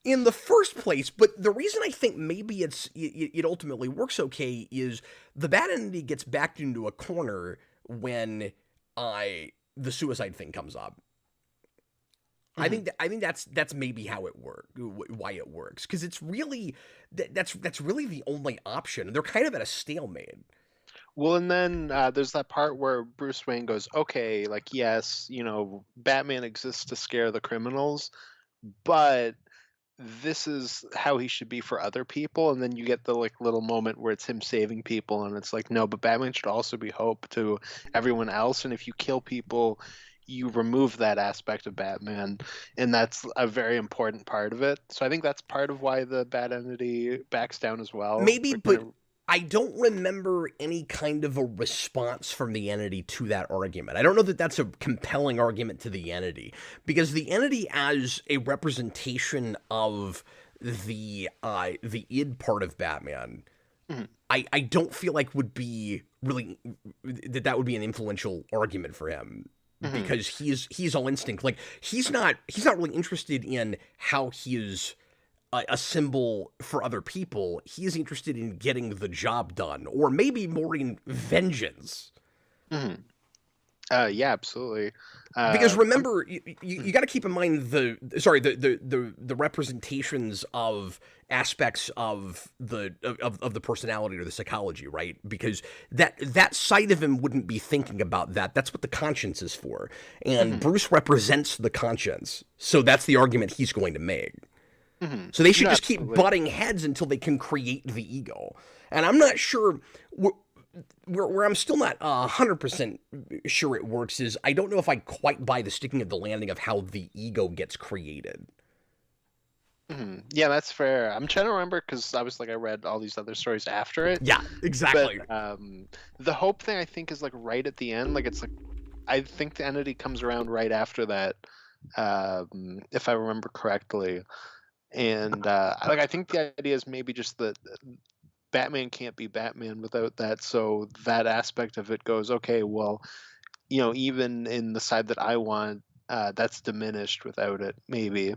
in the first place. But the reason I think maybe it ultimately works okay is the Bat Entity gets backed into a corner when the suicide thing comes up. I think that's maybe how it works, why it works, because it's really that's really the only option. They're kind of at a stalemate. Well, and then there's that part where Bruce Wayne goes, okay, like, yes, Batman exists to scare the criminals, but this is how he should be for other people, and then you get the like little moment where it's him saving people, and it's like, no, but Batman should also be hope to everyone else, and if you kill people, you remove that aspect of Batman, and that's a very important part of it. So I think that's part of why the Bat Entity backs down as well. Maybe, They're but kind of, I don't remember any kind of a response from the entity to that argument. I don't know that that's a compelling argument to the entity, because the entity, as a representation of the id part of Batman, Mhm. I don't feel like would be really that would be an influential argument for him, Mhm. because he's all instinct. Like he's not really interested in how he is a symbol for other people. He's interested in getting the job done, or maybe more in vengeance. Mhm. Yeah, absolutely. Because I'm remember, you got to keep in mind the representations of aspects of the personality or the psychology, right? Because that side of him wouldn't be thinking about that. That's what the conscience is for, and Mhm. Bruce represents the conscience, so that's the argument he's going to make. Mhm. So they should No, just keep absolutely. butting heads until they can create the ego. And I'm not sure where I'm still not 100% sure it works is I don't know if I quite buy the sticking of the landing of how the ego gets created. Yeah, that's fair. I'm trying to remember because I was like, I read all these other stories after it, Yeah, but exactly. the hope thing I think is like right at the end. Like it's like I think the entity comes around right after that, if I remember correctly. And like I think the idea is maybe just that Batman can't be Batman without that. So that aspect of it goes, okay, well, even in the side that I want, that's diminished without it, maybe.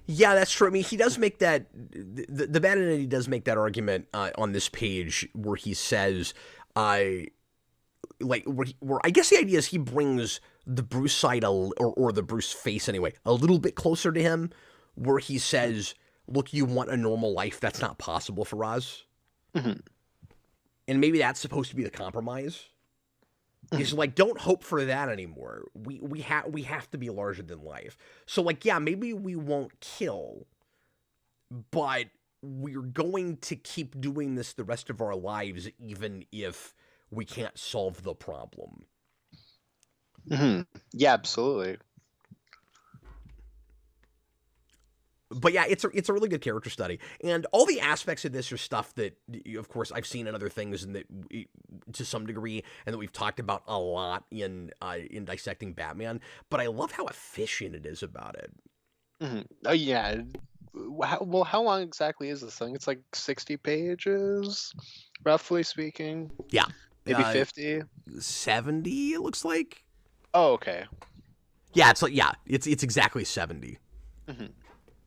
Yeah, that's true. I mean, he does make that the bad entity does make that argument on this page where he says, "I like where I guess the idea is he brings the Bruce side or the Bruce face anyway a little bit closer to him, where he says, "Look, you want a normal life. That's not possible for us." Mhm. And maybe that's supposed to be the compromise. Is Mhm. like, don't hope for that anymore. We have to be larger than life. So like, yeah, maybe we won't kill, but we're going to keep doing this the rest of our lives, even if we can't solve the problem. Yeah, absolutely. But yeah, it's a really good character study, and all the aspects of this are stuff that, of course, I've seen in other things, and that to some degree, and that we've talked about a lot in dissecting Batman. But I love how efficient it is about it. Oh yeah. Well, how long exactly is this thing? It's like 60 pages, roughly speaking. Yeah, Maybe 50. 70. It looks like. Oh, okay. Yeah, it's exactly 70. hmm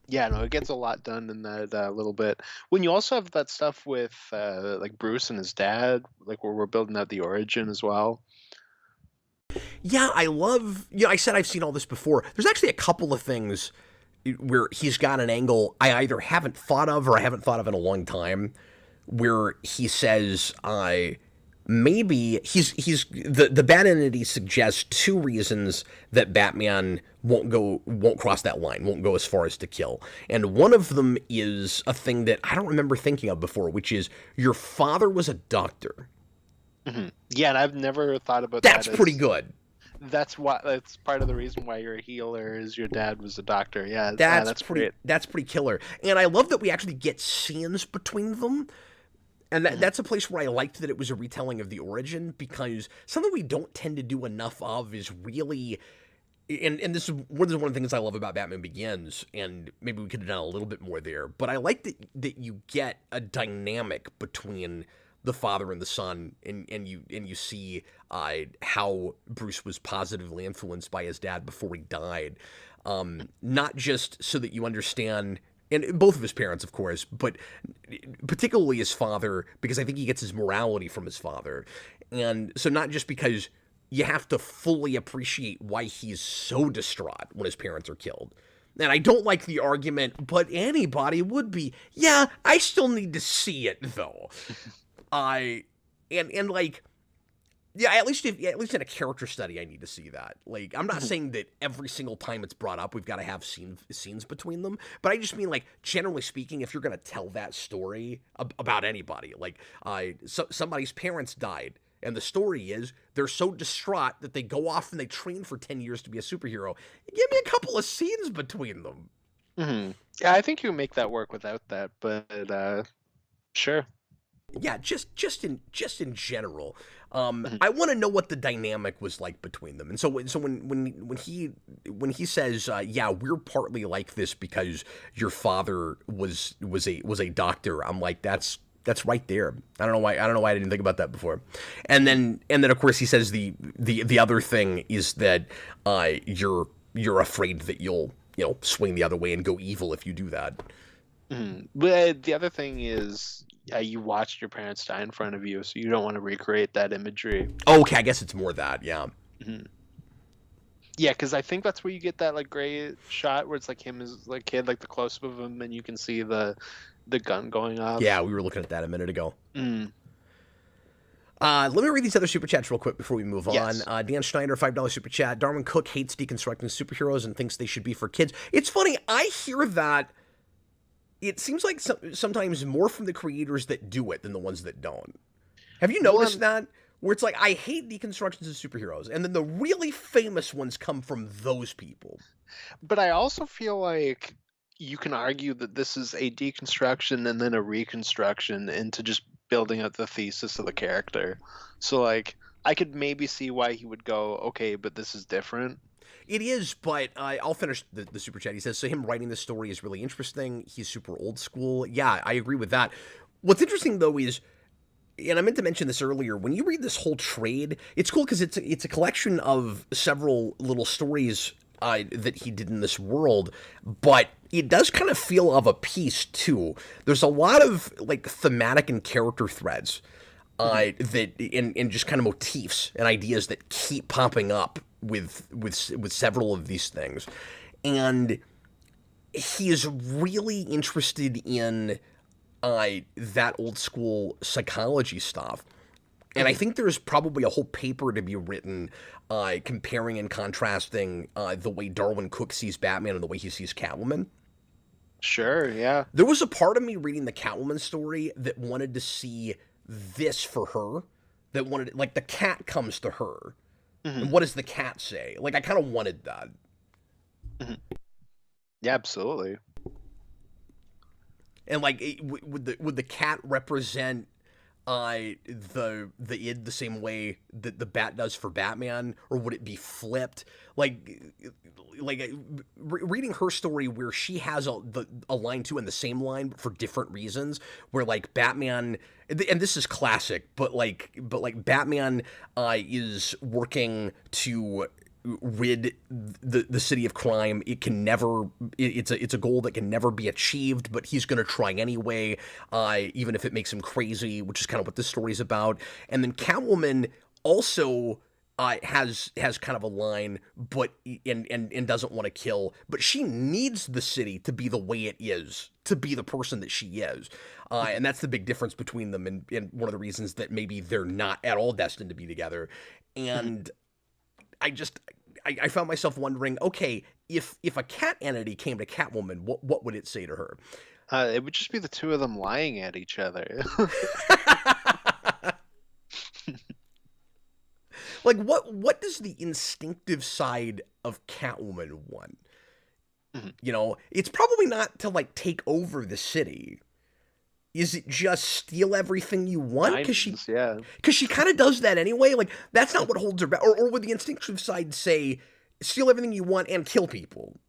Yeah, no, it gets a lot done in that little bit. When you also have that stuff with like Bruce and his dad, like where we're building out the origin as well. Yeah, I love. I said I've seen all this before. There's actually a couple of things where he's got an angle I either haven't thought of or I haven't thought of in a long time, where he says, maybe he's the bad entity suggests two reasons that Batman won't cross that line, won't go as far as to kill. And one of them is a thing that I don't remember thinking of before, which is your father was a doctor. Yeah, and I've never thought about That's that pretty as good. that's part of the reason why you're a healer is your dad was a doctor. Yeah, That's that's pretty great. that's pretty killer. And I love that we actually get scenes between them. And that's a place where I liked that it was a retelling of the origin, because something we don't tend to do enough of is really, and this is one of the things I love about Batman Begins, and maybe we could have done a little bit more there, but I like that you get a dynamic between the father and the son, and you see how Bruce was positively influenced by his dad before he died, not just so that you understand, and both of his parents, of course, but particularly his father, because I think he gets his morality from his father. And so not just because you have to fully appreciate why he's so distraught when his parents are killed. And I don't like the argument, but anybody would be. Yeah, I still need to see it though. I and like Yeah, at least in a character study, I need to see that. Like, I'm not saying that every single time it's brought up, we've got to have scenes between them, but I just mean, like, generally speaking, if you're going to tell that story about anybody, like, somebody's parents died, and the story is they're so distraught that they go off and they train for 10 years to be a superhero. Give me a couple of scenes between them. Yeah, I think you make that work without that, but sure. Yeah, just in general, Mhm. I want to know what the dynamic was like between them. And so when he says, "Yeah, we're partly like this because your father was a doctor," I'm like, that's right there. I don't know why I didn't think about that before. And then of course he says the other thing is that you're afraid that you'll swing the other way and go evil if you do that. But the other thing is, you watched your parents die in front of you, so you don't want to recreate that imagery. Oh, okay, I guess it's more that, yeah. Mhm. Yeah, because I think that's where you get that like gray shot where it's like him as like kid, like the close up of him, and you can see the gun going off. Yeah, we were looking at that a minute ago. Mm. Let me read these other super chats real quick before we move Yes. on. Dan Schneider, $5 super chat. Darwyn Cooke hates deconstructing superheroes and thinks they should be for kids. It's funny, I hear that. It seems like sometimes more from the creators that do it than the ones that don't. Have you noticed that? Where it's like, I hate deconstructions of superheroes, and then the really famous ones come from those people. But I also feel like you can argue that this is a deconstruction and then a reconstruction into just building up the thesis of the character. So like I could maybe see why he would go, okay, but this is different. It is, but I'll finish the super chat. He says, so him writing this story is really interesting. He's super old school. Yeah, I agree with that. What's interesting, though, is, and I meant to mention this earlier, when you read this whole trade, it's cool because it's a collection of several little stories that he did in this world, but it does kind of feel of a piece, too. There's a lot of, like, thematic and character threads that and just kind of motifs and ideas that keep popping up with several of these things, and he is really interested in that old school psychology stuff. And I think there's probably a whole paper to be written comparing and contrasting the way Darwyn Cooke sees Batman and the way he sees Catwoman. Sure, yeah. There was a part of me reading the Catwoman story that wanted to see this for her, that wanted, like, the cat comes to her. And what does the cat say? Like, I kind of wanted that. Yeah, absolutely. And like, would the cat represent the id the same way that the bat does for Batman, or would it be flipped? Reading her story where she has a line too and the same line but for different reasons, where like Batman, and this is classic, but Batman is working to rid the city of crime. It can never, it's a goal that can never be achieved, but he's going to try anyway, even if it makes him crazy, which is kind of what this story is about. And then Catwoman also has kind of a line, but and doesn't want to kill, but she needs the city to be the way it is, to be the person that she is, and that's the big difference between them, and one of the reasons that maybe they're not at all destined to be together. And I found myself wondering, okay, if a cat entity came to Catwoman, what would it say to her? It would just be the two of them lying at each other. Like, what does the instinctive side of Catwoman want? You know, it's probably not to like take over the city. Is it just steal everything you want? Because she kind of does that anyway. Like, that's not what holds her back. Or would the instinctive side say, steal everything you want and kill people?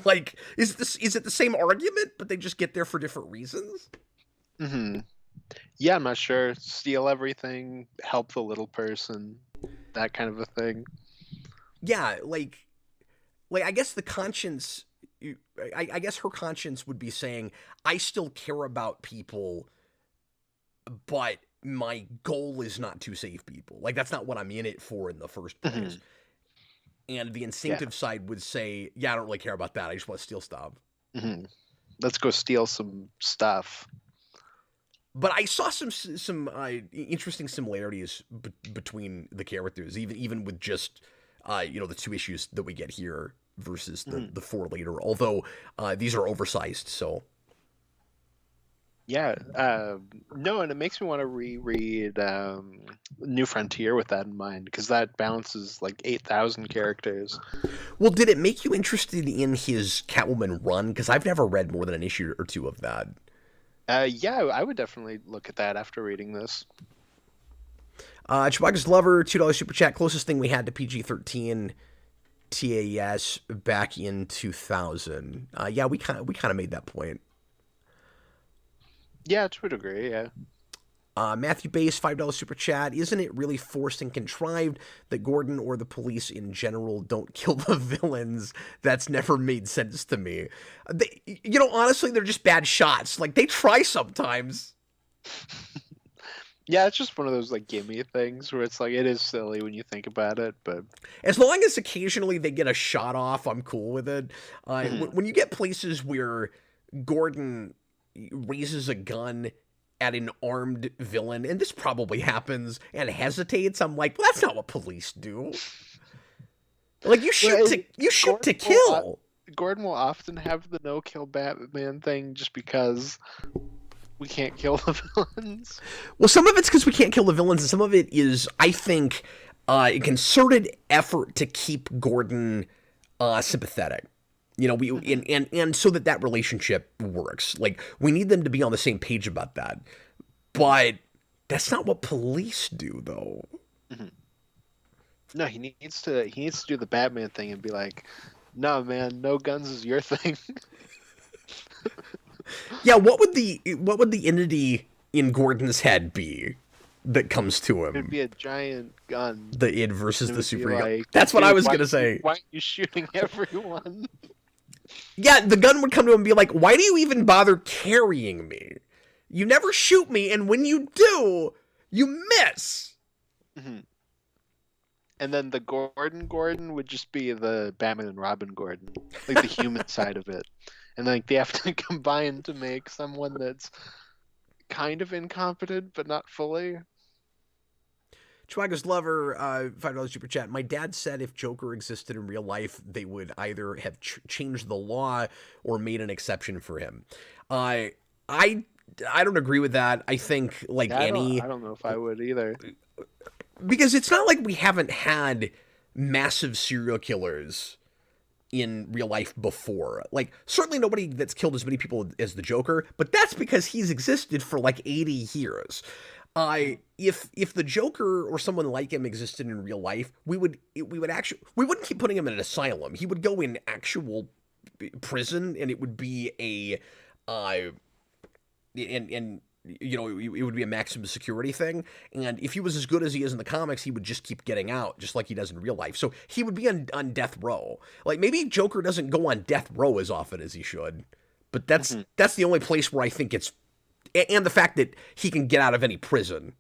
Like, is it the same argument, but they just get there for different reasons? Yeah, I'm not sure. Steal everything, help the little person, that kind of a thing. Yeah, like I guess the conscience. I guess her conscience would be saying, I still care about people, but my goal is not to save people. Like, that's not what I'm in it for in the first place. And the instinctive side would say, yeah, I don't really care about that. I just want to steal stuff. Let's go steal some stuff. But I saw some interesting similarities between the characters, even with just the two issues that we get here versus the four later. Although these are oversized, so Yeah, no, and it makes me want to reread New Frontier with that in mind, because that balances like 8,000 characters. well, did it make you interested in his Catwoman run? Because I've never read more than an issue or two of that. Yeah, I would definitely look at that after reading this. Chewbacca's Lover, $2 super chat. Closest thing we had to PG-13 TAS back in 2000. Yeah, we kind of made that point. Yeah, to a degree, yeah. Matthew Bass, $5 super chat. Isn't it really forced and contrived that Gordon or the police in general don't kill the villains? That's never made sense to me. Honestly, they're just bad shots. Like, they try sometimes. Yeah, it's just one of those like gimme things where it's like it is silly when you think about it, but as long as occasionally they get a shot off, I'm cool with it. When you get places where Gordon raises a gun at an armed villain, and this probably happens, and hesitates, I'm like, well, that's not what police do. Like, you shoot to kill. Gordon will often have the no-kill Batman thing just because we can't kill the villains. Well, some of it's because we can't kill the villains, and some of it is, I think, a concerted effort to keep Gordon sympathetic. And so that relationship works. Like, we need them to be on the same page about that. But that's not what police do, though. Mm-hmm. No, he needs to do the Batman thing and be like, "No, man, no guns is your thing." Yeah, what would the entity in Gordon's head be that comes to him? It'd be a giant gun. The id versus the super. Like, that's what I was gonna say. Why are you shooting everyone? Yeah, the gun would come to him and be like, "Why do you even bother carrying me? You never shoot me, and when you do, you miss." Mm-hmm. And then the Gordon would just be the Batman and Robin Gordon, like the human side of it. And like they have to combine to make someone that's kind of incompetent but not fully. Chewbacca's Lover, $5 super chat. My dad said if Joker existed in real life, they would either have changed the law or made an exception for him. I don't agree with that. I think I don't know if I would either. Because it's not like we haven't had massive serial killers in real life before. Like, certainly nobody that's killed as many people as the Joker, but that's because he's existed for like 80 years. If the Joker or someone like him existed in real life, we wouldn't keep putting him in an asylum. He would go in actual prison, and it would be it would be a maximum security thing. And if he was as good as he is in the comics, he would just keep getting out, just like he does in real life. So he would be on death row. Like, maybe Joker doesn't go on death row as often as he should, but that's the only place where I think it's, and the fact that he can get out of any prison.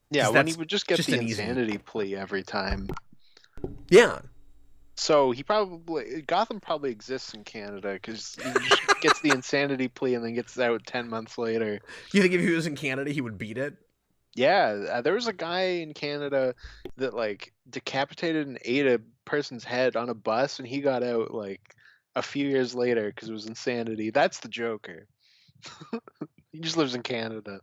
Yeah, when he would just get the insanity plea every time. Yeah. So Gotham probably exists in Canada because he just gets the insanity plea and then gets out 10 months later. You think if he was in Canada, he would beat it? Yeah, there was a guy in Canada that like decapitated and ate a person's head on a bus, and he got out like a few years later because it was insanity. That's the Joker. He just lives in Canada.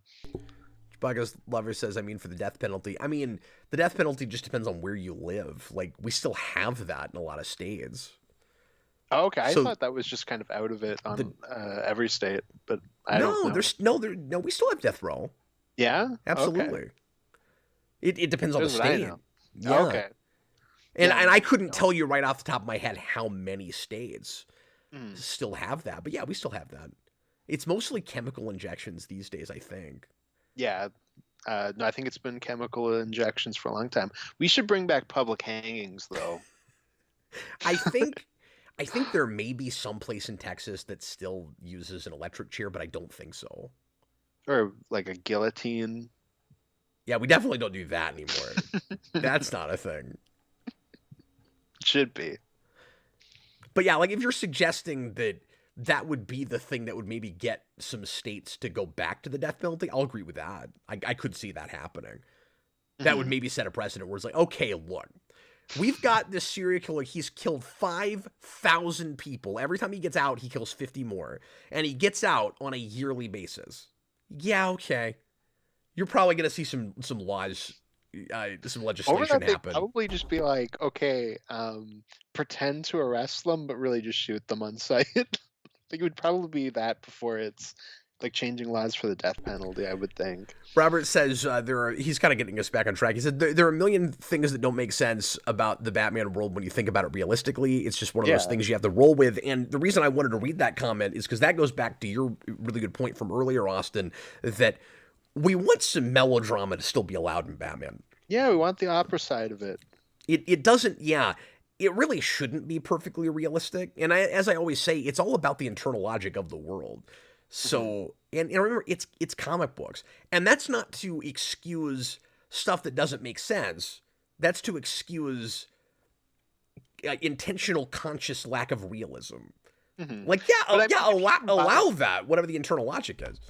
Chewbacca's Lover says, for the death penalty. The death penalty just depends on where you live. Like, we still have that in a lot of states. Oh, okay. I thought that was just kind of out of it on every state, but I don't know. We still have death row. Yeah? Absolutely. Okay. It depends on the state. Yeah. Okay. And I couldn't tell you right off the top of my head how many states still have that. But yeah, we still have that. It's mostly chemical injections these days, I think. Yeah. No, I think it's been chemical injections for a long time. We should bring back public hangings, though. I think there may be some place in Texas that still uses an electric chair, but I don't think so. Or like a guillotine. Yeah, we definitely don't do that anymore. That's not a thing. Should be. But yeah, like if you're suggesting that that would be the thing that would maybe get some states to go back to the death penalty. I'll agree with that. I could see that happening. That would maybe set a precedent where it's like, okay, look, we've got this serial killer. He's killed 5,000 people. Every time he gets out, he kills 50 more. And he gets out on a yearly basis. Yeah, okay. You're probably going to see some laws, some legislation happen. Probably just be like, okay, pretend to arrest them, but really just shoot them on sight. It would probably be that before it's like changing laws for the death penalty, I would think. Robert says he's kind of getting us back on track. He said there are a million things that don't make sense about the Batman world when you think about it realistically. It's just one of those things you have to roll with. And the reason I wanted to read that comment is because that goes back to your really good point from earlier, Austin, that we want some melodrama to still be allowed in Batman. Yeah, we want the opera side of it. It doesn't, it really shouldn't be perfectly realistic. And as I always say, it's all about the internal logic of the world. So, and remember, it's comic books. And that's not to excuse stuff that doesn't make sense. That's to excuse intentional, conscious lack of realism. Like, allow that, whatever the internal logic is.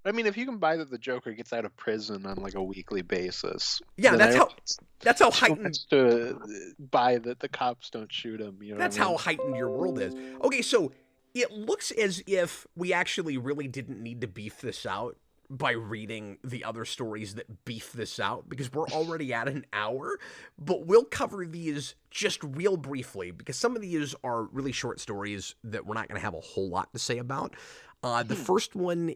I mean, if you can buy that the Joker gets out of prison on like a weekly basis, that's how heightened to buy that the cops don't shoot him. You know, that's how heightened your world is. Okay, so it looks as if we actually really didn't need to beef this out by reading the other stories that beef this out, because we're already at an hour, but we'll cover these just real briefly because some of these are really short stories that we're not going to have a whole lot to say about. The first one,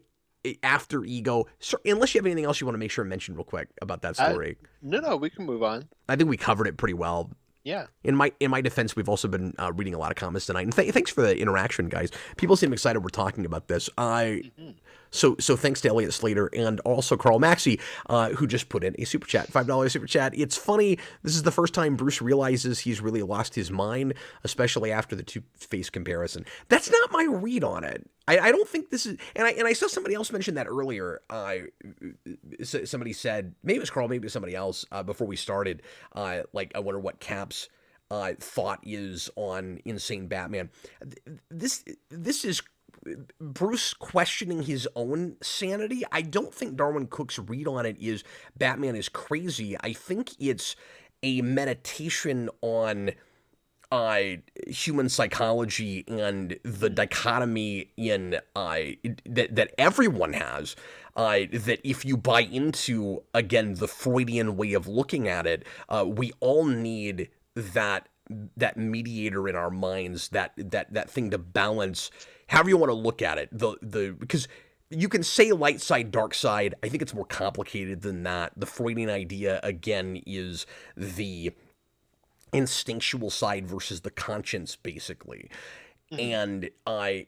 After Ego, unless you have anything else you want to make sure I mention real quick about that story. No, we can move on. I think we covered it pretty well. Yeah. In my defense, we've also been reading a lot of comments tonight, and thanks for the interaction, guys. People seem excited we're talking about this. So thanks to Elliot Slater and also Carl Maxey, who just put in a super chat, $5 super chat. It's funny. This is the first time Bruce realizes he's really lost his mind, especially after the Two-Face comparison. That's not my read on it. I don't think this is, and I saw somebody else mention that earlier. Somebody said, maybe it was Carl, maybe it was somebody else before we started. Like, I wonder what Cap's thought is on Insane Batman. This is Bruce questioning his own sanity. I don't think Darwyn Cooke's read on it is Batman is crazy. I think it's a meditation on human psychology and the dichotomy in that everyone has. That if you buy into, again, the Freudian way of looking at it, we all need that mediator in our minds, that thing to balance. However you want to look at it, because you can say light side, dark side. I think it's more complicated than that. The Freudian idea, again, is the instinctual side versus the conscience, basically. And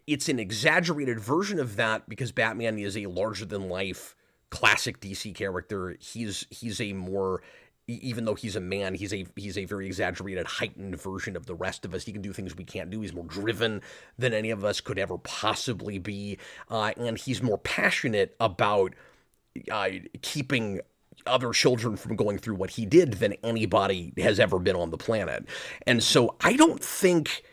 it's an exaggerated version of that because Batman is a larger-than-life classic DC character. He's a more, even though he's a man, he's a very exaggerated, heightened version of the rest of us. He can do things we can't do. He's more driven than any of us could ever possibly be, and he's more passionate about keeping other children from going through what he did than anybody has ever been on the planet. And so I don't think,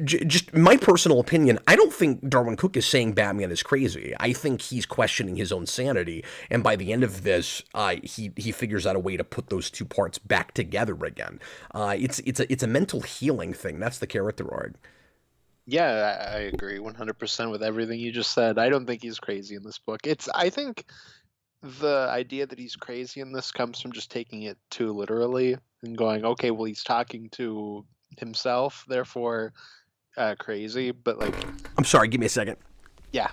just my personal opinion, I don't think Darwyn Cooke is saying Batman is crazy. I think he's questioning his own sanity, and by the end of this, he figures out a way to put those two parts back together again. It's a mental healing thing. That's the character arc. Yeah, I agree 100% with everything you just said. I don't think he's crazy in this book. I think the idea that he's crazy in this comes from just taking it too literally and going, okay, well, he's talking to himself, therefore crazy. But like, I'm sorry, give me a second. Yeah.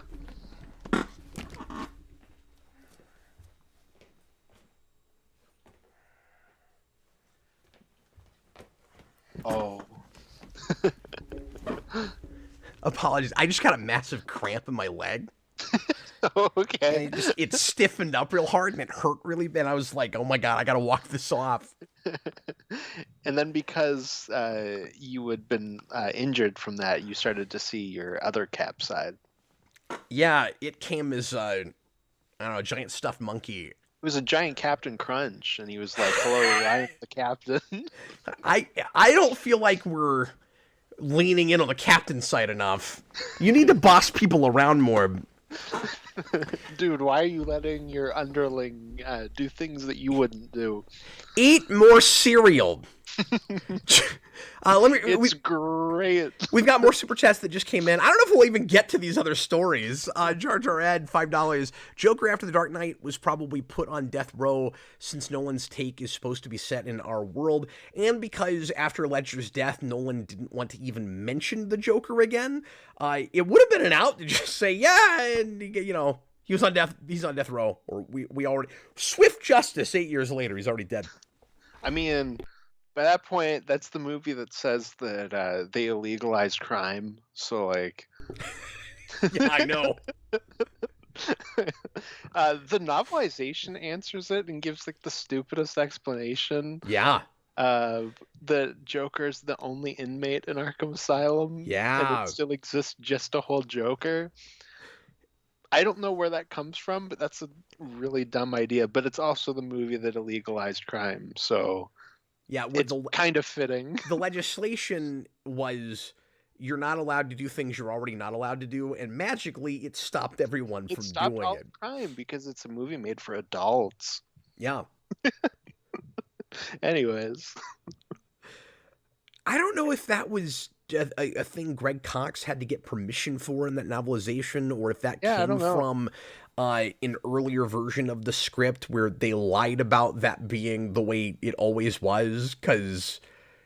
Oh. Apologies. I just got a massive cramp in my leg. Okay. And it stiffened up real hard and it hurt really bad. I was like, oh my God, I got to walk this off. And then because you had been injured from that, you started to see your other Cap side. Yeah, it came as, I don't know, a giant stuffed monkey. It was a giant Captain Crunch, and he was like, hello, I am the captain. I don't feel like we're leaning in on the captain's side enough. You need to boss people around more. Dude, why are you letting your underling do things that you wouldn't do? Eat more cereal. It's great. We've got more super chats that just came in. I don't know if we'll even get to these other stories. Jar Jar Ed, $5. Joker After the Dark Knight was probably put on death row since Nolan's take is supposed to be set in our world, and because after Ledger's death, Nolan didn't want to even mention the Joker again. It would have been an out to just say, yeah, and he's on death row, or we already swift justice 8 years later. He's already dead. I mean, by that point, that's the movie that says that they illegalized crime. So, like, yeah, I know. The novelization answers it and gives like the stupidest explanation. Yeah. The Joker's the only inmate in Arkham Asylum. Yeah. And it still exists just to hold Joker. I don't know where that comes from, but that's a really dumb idea. But it's also the movie that illegalized crime, so yeah, it's kind of fitting. The legislation was you're not allowed to do things you're already not allowed to do, and magically it stopped everyone from doing all it. Crime because it's a movie made for adults. Yeah. Anyways, I don't know if that was a thing Greg Cox had to get permission for in that novelization, or if that came from an earlier version of the script where they lied about that being the way it always was, because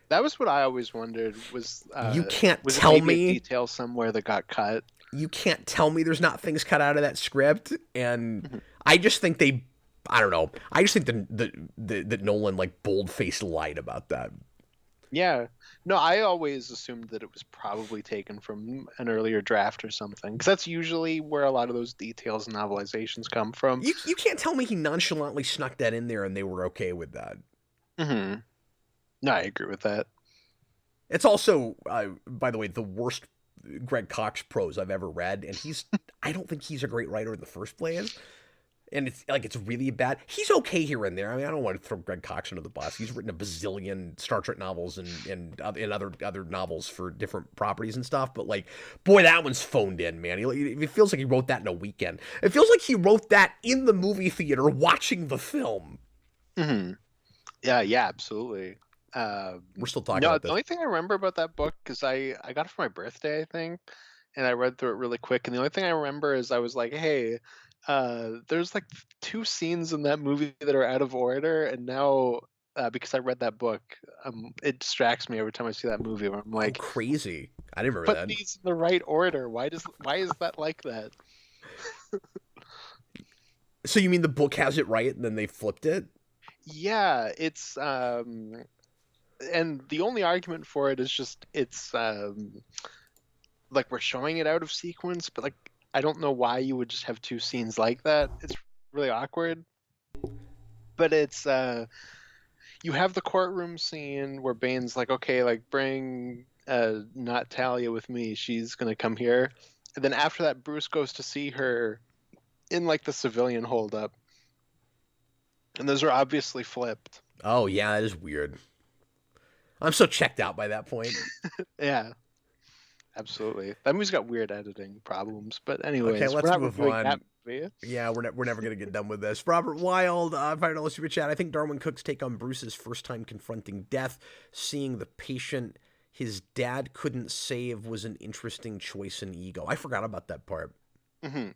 that was what I always wondered was you can't tell me a detail somewhere that got cut. You can't tell me there's not things cut out of that script, and I just think I don't know. I just think that Nolan like bold-faced lied about that. Yeah. No, I always assumed that it was probably taken from an earlier draft or something, because that's usually where a lot of those details and novelizations come from. You can't tell me he nonchalantly snuck that in there and they were okay with that. Mm-hmm. No, I agree with that. It's also, by the way, the worst Greg Cox prose I've ever read, and I don't think he's a great writer in the first place. And it's really bad. He's okay here and there. I mean, I don't want to throw Greg Cox under the bus. He's written a bazillion Star Trek novels and other novels for different properties and stuff. But like, boy, that one's phoned in, man. It feels like he wrote that in a weekend. It feels like he wrote that in the movie theater watching the film. Mm-hmm. Yeah, absolutely. We're still talking about this. The only thing I remember about that book, because I got it for my birthday, I think, and I read through it really quick. And the only thing I remember is I was like, hey, there's like 2 scenes in that movie that are out of order, and now because I read that book, it distracts me every time I see that movie. Where I'm like, crazy! I didn't remember that. Put these in the right order. Why is that like that? So you mean the book has it right, and then they flipped it? Yeah, it's and the only argument for it is just it's like we're showing it out of sequence, but like I don't know why you would just have 2 scenes like that. It's really awkward. But it's you have the courtroom scene where Bane's like, okay, like bring not Talia with me. She's gonna come here. And then after that, Bruce goes to see her in like the civilian holdup. And those are obviously flipped. Oh yeah, that is weird. I'm so checked out by that point. Yeah. Absolutely. That movie's got weird editing problems, but anyways, okay, let's move on. Yeah, we're never gonna get done with this. Robert Wild, $5 super chat. I think Darwyn Cooke's take on Bruce's first time confronting death, seeing the patient his dad couldn't save, was an interesting choice in ego. I forgot about that part. Mm-hmm.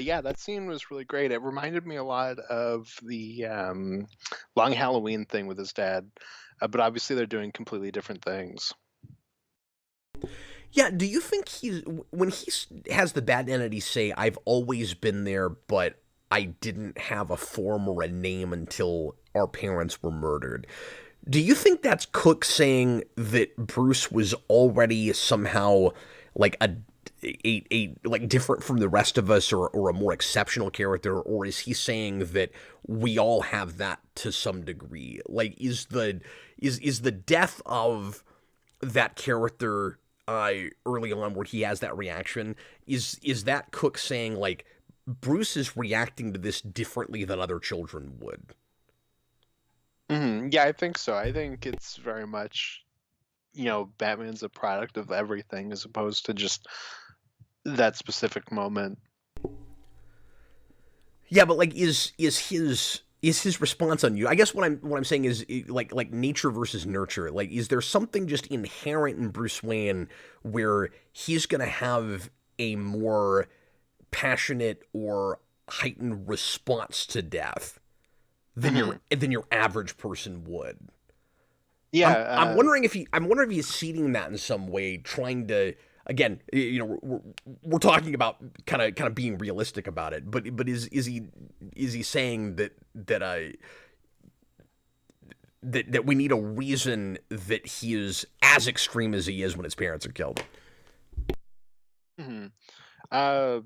Yeah, that scene was really great. It reminded me a lot of the Long Halloween thing with his dad, but obviously they're doing completely different things. Yeah, do you think when he has the bad entity say, I've always been there, but I didn't have a form or a name until our parents were murdered, do you think that's Cooke saying that Bruce was already somehow like a like different from the rest of us, or a more exceptional character, or is he saying that we all have that to some degree? Like, is the death of that character early on where he has that reaction, is that Cooke saying like Bruce is reacting to this differently than other children would? Mm-hmm. Yeah, I think so. I think it's very much Batman's a product of everything as opposed to just that specific moment. Yeah, but like, is his response on you? I guess what I'm saying is like nature versus nurture. Like, is there something just inherent in Bruce Wayne where he's gonna have a more passionate or heightened response to death than your average person would? Yeah, I'm wondering if he's seeding that in some way, trying to, again, we're talking about kind of being realistic about it, but is he saying that we need a reason that he is as extreme as he is when his parents are killed? hmm Uh,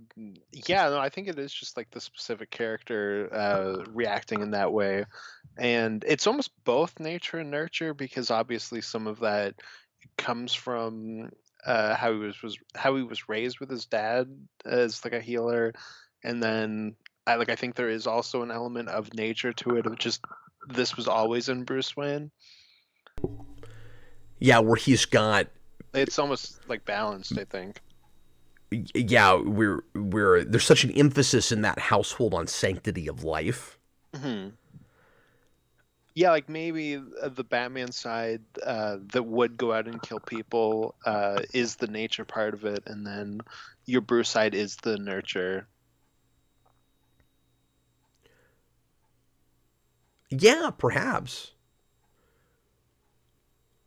yeah, no, I think it is just like the specific character reacting in that way, and it's almost both nature and nurture because obviously some of that comes from how he was raised with his dad as like a healer, and then I think there is also an element of nature to it of just this was always in Bruce Wayne. Yeah, where he's got, It's almost like balanced, I think. yeah, we're there's such an emphasis in that household on sanctity of life. hmm Yeah, like maybe the Batman side that would go out and kill people is the nature part of it, and then your Bruce side is the nurture. Yeah, perhaps.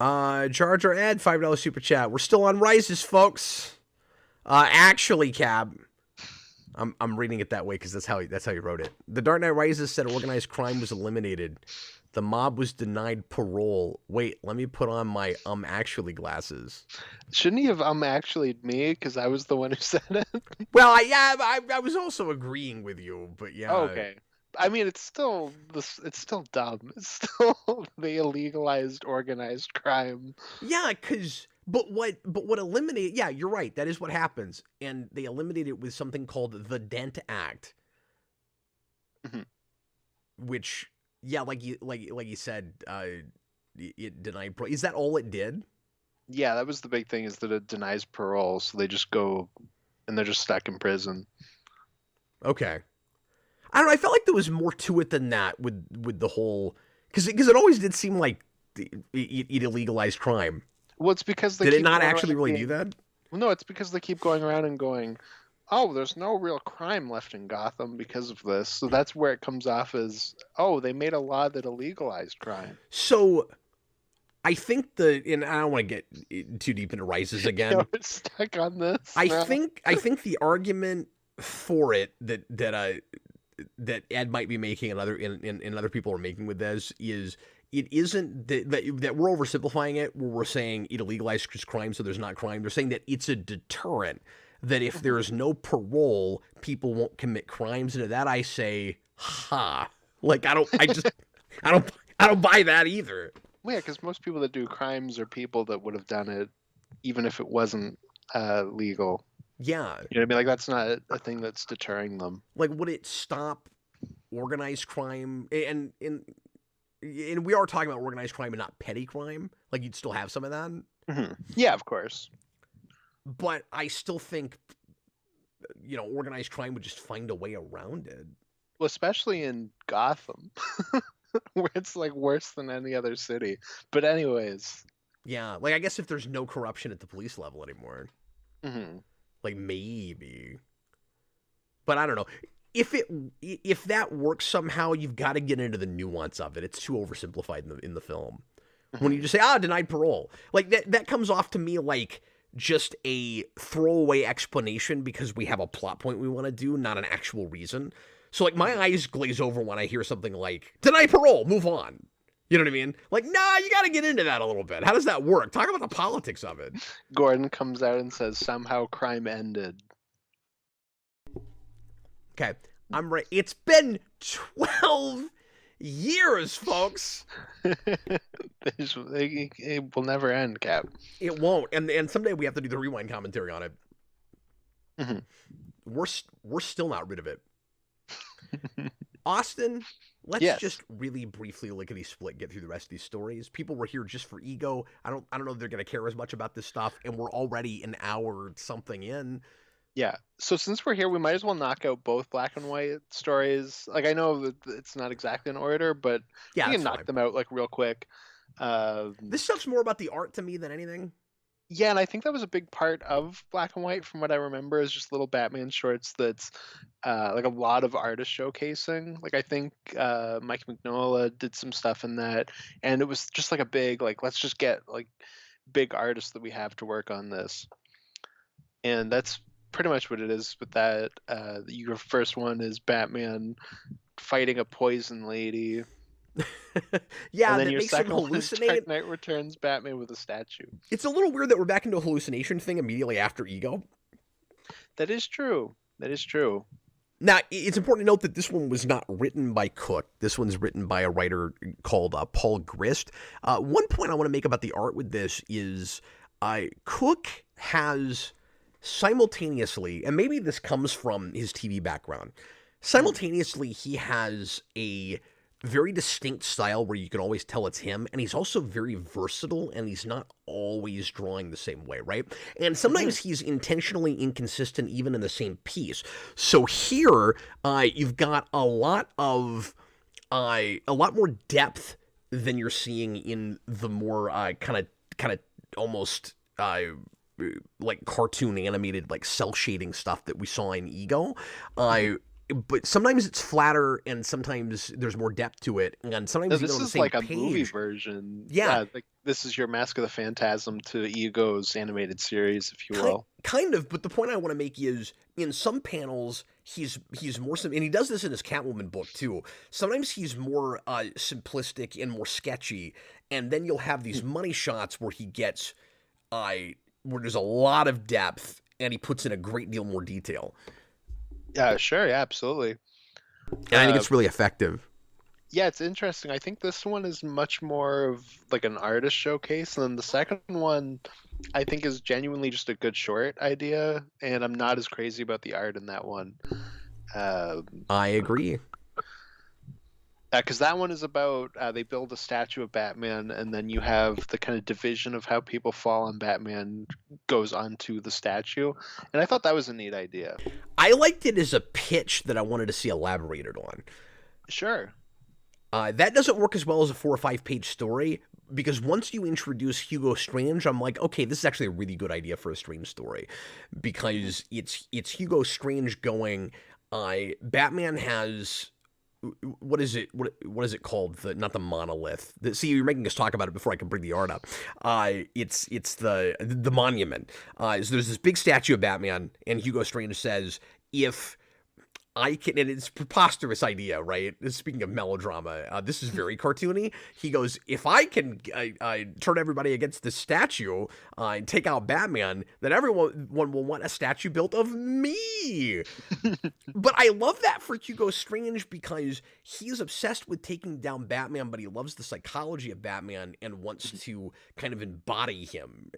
Jar Jar Ed, $5 super chat. We're still on rises, folks. Actually, Cab, I'm reading it that way because that's how he wrote it. The Dark Knight Rises said organized crime was eliminated. The mob was denied parole. Wait, let me put on my actually glasses. Shouldn't he have actually me because I was the one who said it? Well, I was also agreeing with you, but yeah. Okay. I mean, it's still this. It's still dumb. It's still the illegalized organized crime. Yeah, but what eliminate? Yeah, you're right. That is what happens, and they eliminate it with something called the Dent Act, Mhm. which, yeah, like you said, it denied. Is that all it did? Yeah, that was the big thing is that it denies parole, so they just go and they're just stuck in prison. Okay. I don't know. I felt like there was more to it than that with the whole, because it always did seem like it illegalized crime. Well, it's because they Did it keep not going actually around really being, do that? well, no, it's because they keep going around and going, oh, there's no real crime left in Gotham because of this. So that's where it comes off as, oh, they made a law that illegalized crime. So I think and I don't want to get too deep into Rises again. We're stuck on this. I think the argument for it that Ed might be making and other people are making with this is it isn't that we're oversimplifying it where we're saying it illegalizes crime so there's not crime. They're saying that it's a deterrent, that if there is no parole, people won't commit crimes. And to that I say, like I don't buy that either. Well, yeah, because most people that do crimes are people that would have done it even if it wasn't legal. Yeah. You know what I mean? Like that's not a thing that's deterring them. Like, would it stop organized crime? And we are talking about organized crime and not petty crime. Like, you'd still have some of that. Yeah, of course. But I still think, organized crime would just find a way around it. Well, especially in Gotham, where it's like worse than any other city. But anyways. Yeah, like I guess if there's no corruption at the police level anymore, like maybe. But I don't know. If that works somehow, you've got to get into the nuance of it. It's too oversimplified in the film. When you just say, denied parole. Like that comes off to me like just a throwaway explanation because we have a plot point we want to do, not an actual reason. So like my eyes glaze over when I hear something like, deny parole, move on. You know what I mean? Like, nah, you got to get into that a little bit. How does that work? Talk about the politics of it. Gordon comes out and says, somehow crime ended. Okay, I'm right. It's been 12 years, folks. It will never end, Cap. It won't. And someday we have to do the rewind commentary on it. We're still not rid of it. Austin, let's Yes. just really briefly lickety split get through the rest of these stories. People were here just for ego. I don't know if they're gonna care as much about this stuff, and we're already an hour something in. Yeah. So since we're here, we might as well knock out both black and white stories. Like I know that it's not exactly in order, but Yeah, we that's can knock fine. them out like real quick. This stuff's more about the art to me than anything. Yeah, and I think that was a big part of black and white, from what I remember, is just little Batman shorts that's like a lot of artist showcasing. Like I think Mike Mignola did some stuff in that, and it was just like a big like let's just get like big artists that we have to work on this, and that's pretty much what it is with that. Your first one is Batman fighting a poison lady, and Yeah, then that your makes him second one is Dark hallucinate. Knight Returns Batman with a statue. It's a little weird that we're back into a hallucination thing immediately after ego. That is true. That is true. Now, it's important to note that this one was not written by Cooke. This one's written by a writer called Paul Grist. One point I want to make about the art with this is Cooke has simultaneously, and maybe this comes from his TV background, simultaneously, he has a very distinct style where you can always tell it's him, and he's also very versatile, and he's not always drawing the same way, right? And sometimes he's intentionally inconsistent even in the same piece. So here, you've got a lot more depth than you're seeing in the more kind of almost like cartoon animated like cell shading stuff that we saw in Ego. But sometimes it's flatter, and sometimes there's more depth to it, and sometimes No, even this on the is same like a page. movie version. Yeah. Like this is your Mask of the Phantasm to Ego's animated series, if you will. Kind of, but the point I want to make is in some panels he's more and he does this in his Catwoman book too. Sometimes he's more simplistic and more sketchy, and then you'll have these money shots where he gets where there's a lot of depth and he puts in a great deal more detail. Yeah, sure, yeah, absolutely. And I think it's really effective. Yeah, it's interesting. I think this one is much more of like an artist showcase, and then the second one I think is genuinely just a good short idea, and I'm not as crazy about the art in that one. I agree. Because that one is about they build a statue of Batman, and then you have the kind of division of how people fall on Batman goes onto the statue, and I thought that was a neat idea. I liked it as a pitch that I wanted to see elaborated on. Sure. That doesn't work as well as a 4 or 5 page story, because once you introduce Hugo Strange, I'm like, okay, this is actually a really good idea for a Strange story, because it's Hugo Strange going. Batman has what is it? What is it called? Not the monolith. See, you're making us talk about it before I can bring the art up. It's the monument. So there's this big statue of Batman, and Hugo Strange says, if I can, and it's a preposterous idea, right? Speaking of melodrama, this is very cartoony. He goes, if I can turn everybody against the statue and take out Batman, then everyone will want a statue built of me. But I love that for Hugo Strange because he's obsessed with taking down Batman, but he loves the psychology of Batman and wants to kind of embody him.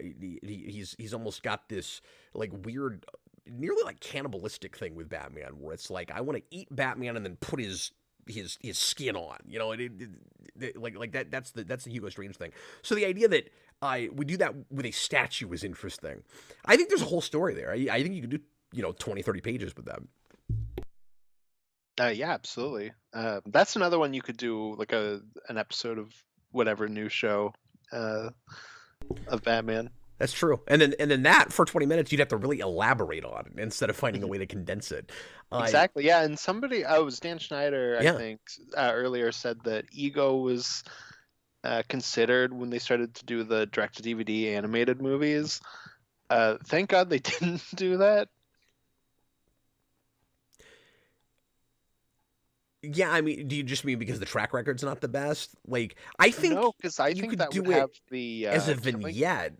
He's almost got this like weird, nearly like cannibalistic thing with Batman, where it's like I want to eat Batman and then put his skin on, you know, like that. That's the Hugo Strange thing. So the idea that we do that with a statue is interesting. I think there's a whole story there. I think you could do 20, 30 pages with that. Yeah, absolutely. That's another one you could do like an episode of whatever new show of Batman. That's true. And then that for 20 minutes you'd have to really elaborate on instead of finding a way to condense it. Exactly. Yeah, and somebody, it was Dan Schneider, I Yeah. think, earlier said that Ego was considered when they started to do the direct-to-DVD animated movies. Thank God they didn't do that. Yeah, I mean, do you just mean because the track record's not the best? Like, I think No, because I you think could that do would it have the as a killing. vignette.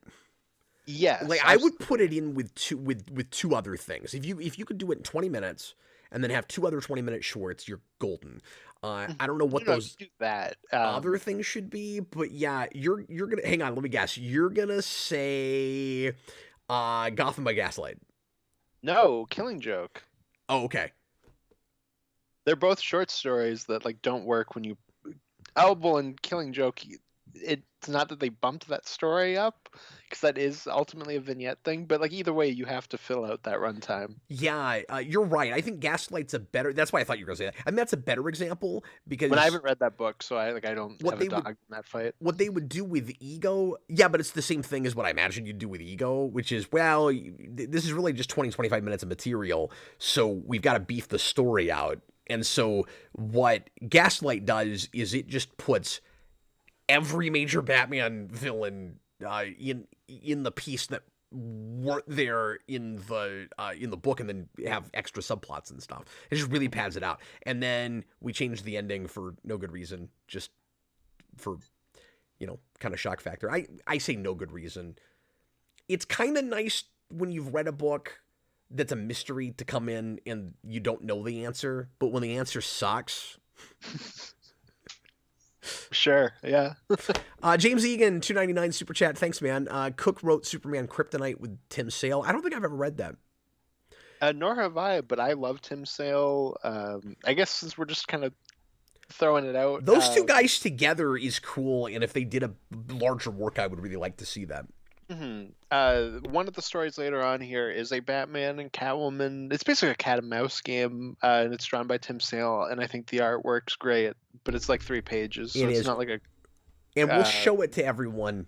Yes, Like I would put it in with two other things. If you could do it in 20 minutes and then have 2 other 20-minute shorts, you're golden. I don't know what those do that. other things should be, but yeah, you're gonna hang on. Let me guess. You're gonna say Gotham by Gaslight. No, Killing Joke. Oh, okay. they're both short stories that like don't work when you. Oh, well, in Killing Joke, it's not that they bumped that story up, because that is ultimately a vignette thing. But like either way, you have to fill out that runtime. Yeah, you're right. I think Gaslight's a better. That's why I thought you were gonna say that. I mean, that's a better example because When I haven't read that book, so I don't what have a they dog would in that fight. what they would do with Ego, yeah, but it's the same thing as what I imagine you'd do with Ego, which is, well, this is really just 20, 25 minutes of material, so we've got to beef the story out. And so what Gaslight does is it just puts every major Batman villain in the piece that weren't there in the book, and then have extra subplots and stuff. It just really pads it out. And then we change the ending for no good reason, just for kind of shock factor. I say no good reason. It's kind of nice when you've read a book that's a mystery to come in and you don't know the answer, but when the answer sucks. Sure, yeah. James Egan, $2.99 super chat. Thanks, man. Cooke wrote Superman Kryptonite with Tim Sale. I don't think I've ever read that. Nor have I, but I love Tim Sale. I guess since we're just kind of throwing it out, those two guys together is cool, and if they did a larger work, I would really like to see that. One of the stories later on here is a Batman and Catwoman. It's basically a cat and mouse game, and it's drawn by Tim Sale, and I think the artwork's great, but it's like 3 pages, so it's not like a. And we'll show it to everyone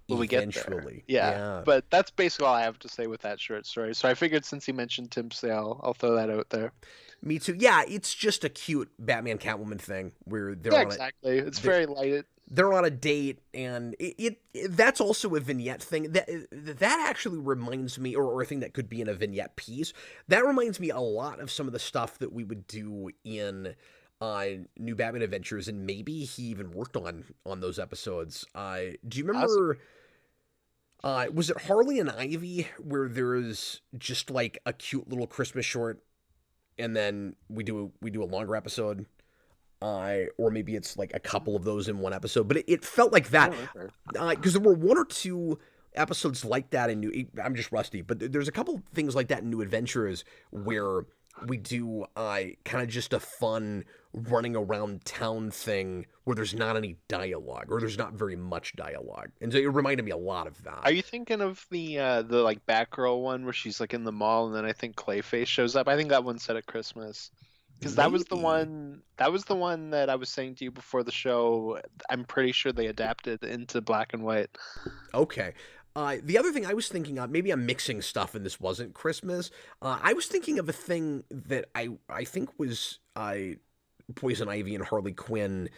when we get there. Yeah, but that's basically all I have to say with that short story. So I figured since he mentioned Tim Sale, I'll throw that out there. Me too. Yeah, it's just a cute Batman Catwoman thing where they're on exactly. It's very light. They're on a date, and that's also a vignette thing. That actually reminds me, or a thing that could be in a vignette piece. That reminds me a lot of some of the stuff that we would do in New Batman Adventures, and maybe he even worked on those episodes. Do you remember? Was it Harley and Ivy where there's just like a cute little Christmas short, and then we do a longer episode? Or maybe it's like a couple of those in one episode, but it felt like that because there were 1 or 2 episodes like that in New. I'm just rusty, but there's a couple things like that in New Adventures where we do kind of just a fun running around town thing where there's not any dialogue, or there's not very much dialogue, and so it reminded me a lot of that. Are you thinking of the like Batgirl one where she's like in the mall and then I think Clayface shows up? I think that one's set at Christmas. Because that was the one. That was the one that I was saying to you before the show. I'm pretty sure they adapted into black and white. Okay. The other thing I was thinking of, maybe I'm mixing stuff and this wasn't Christmas. I was thinking of a thing that I think was Poison Ivy and Harley Quinn,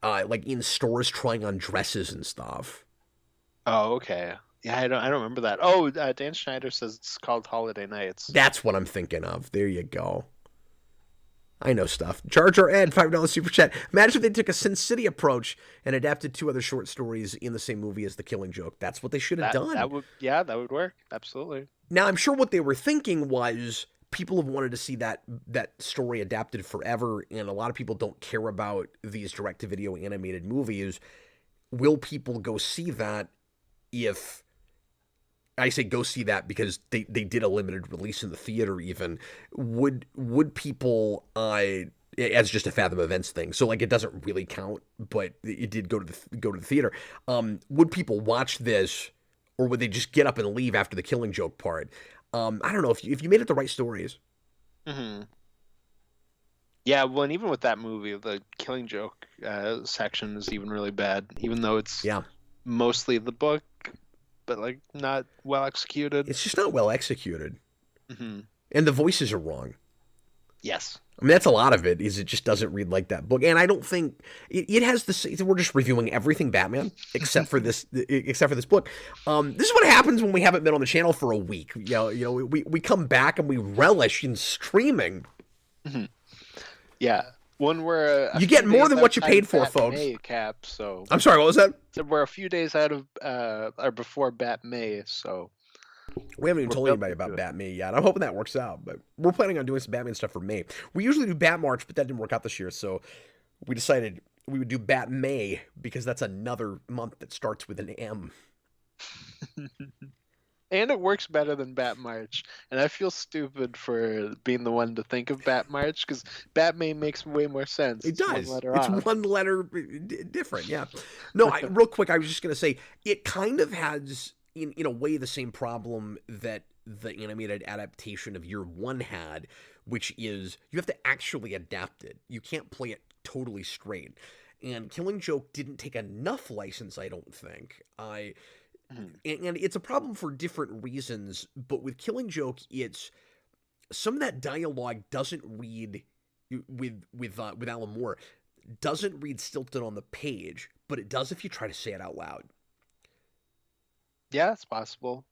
like in stores trying on dresses and stuff. Oh, okay. Yeah, I don't remember that. Oh, Dan Schneider says it's called Holiday Nights. That's what I'm thinking of. There you go. I know stuff. Jar Jar Ed, $5 super chat. Imagine if they took a Sin City approach and adapted 2 other short stories in the same movie as The Killing Joke. That's what they should have done. That would work. Absolutely. Now, I'm sure what they were thinking was people have wanted to see that story adapted forever, and a lot of people don't care about these direct-to-video animated movies. Will people go see that if... I say go see that because they did a limited release in the theater even. Would people, as just a Fathom Events thing, so like it doesn't really count, but it did go to the theater. Would people watch this, or would they just get up and leave after the Killing Joke part? I don't know, if you made it the right stories. Mm-hmm. Yeah, well, and even with that movie, the Killing Joke section is even really bad, even though it's mostly the book. But like not well executed. It's just not well executed, and the voices are wrong. Yes, I mean that's a lot of it. Is it just doesn't read like that book, and I don't think it has this. We're just reviewing everything Batman except for this book. This is what happens when we haven't been on the channel for a week. You know, we come back and we relish in streaming. Yeah. When we're you get more than what you paid for, folks. May cap, so I'm sorry, what was that? So we're a few days out of or before Bat May, so we haven't even told anybody about Bat May yet. I'm hoping that works out, but we're planning on doing some Batman stuff for May. We usually do Bat March, but that didn't work out this year, so we decided we would do Bat May because that's another month that starts with an M. And it works better than Bat March. And I feel stupid for being the one to think of Bat March because Batman makes way more sense. It It's one does. letter It's off. one letter different. Yeah. No, real quick, I was just going to say it kind of has, in a way, the same problem that the animated adaptation of Year One had, which is you have to actually adapt it. You can't play it totally straight. And Killing Joke didn't take enough license, I don't think. And it's a problem for different reasons, but with Killing Joke, it's some of that dialogue doesn't read with Alan Moore doesn't read stilted on the page, but it does if you try to say it out loud. Yeah, it's possible.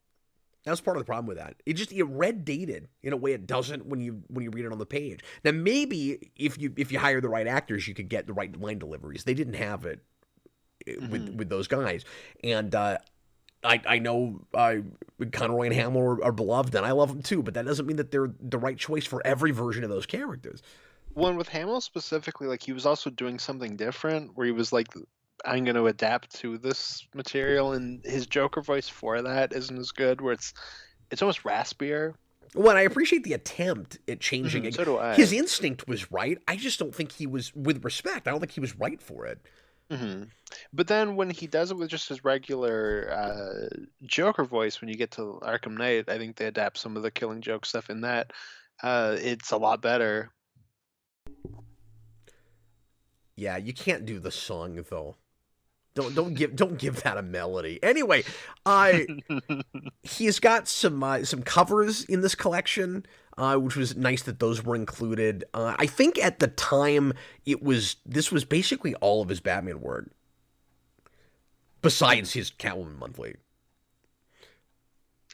That's part of the problem with that. It read dated in a way it doesn't when you read it on the page. Now maybe if you hire the right actors, you could get the right line deliveries. They didn't have it with those guys, and I know Conroy and Hamill are beloved, and I love them too, but that doesn't mean that they're the right choice for every version of those characters. One with Hamill specifically, like he was also doing something different where he was like, I'm going to adapt to this material, and his Joker voice for that isn't as good, where it's almost raspier. Well, and I appreciate the attempt at changing it. So do I. His instinct was right. I just don't think he was, with respect, I don't think he was right for it. But then when he does it with just his regular Joker voice, when you get to Arkham Knight, I think they adapt some of the Killing Joke stuff in that. It's a lot better. Yeah, you can't do the song though. Don't give that a melody. Anyway, he's got some covers in this collection, which was nice that those were included. I think at the time this was basically all of his Batman work, besides his Catwoman monthly.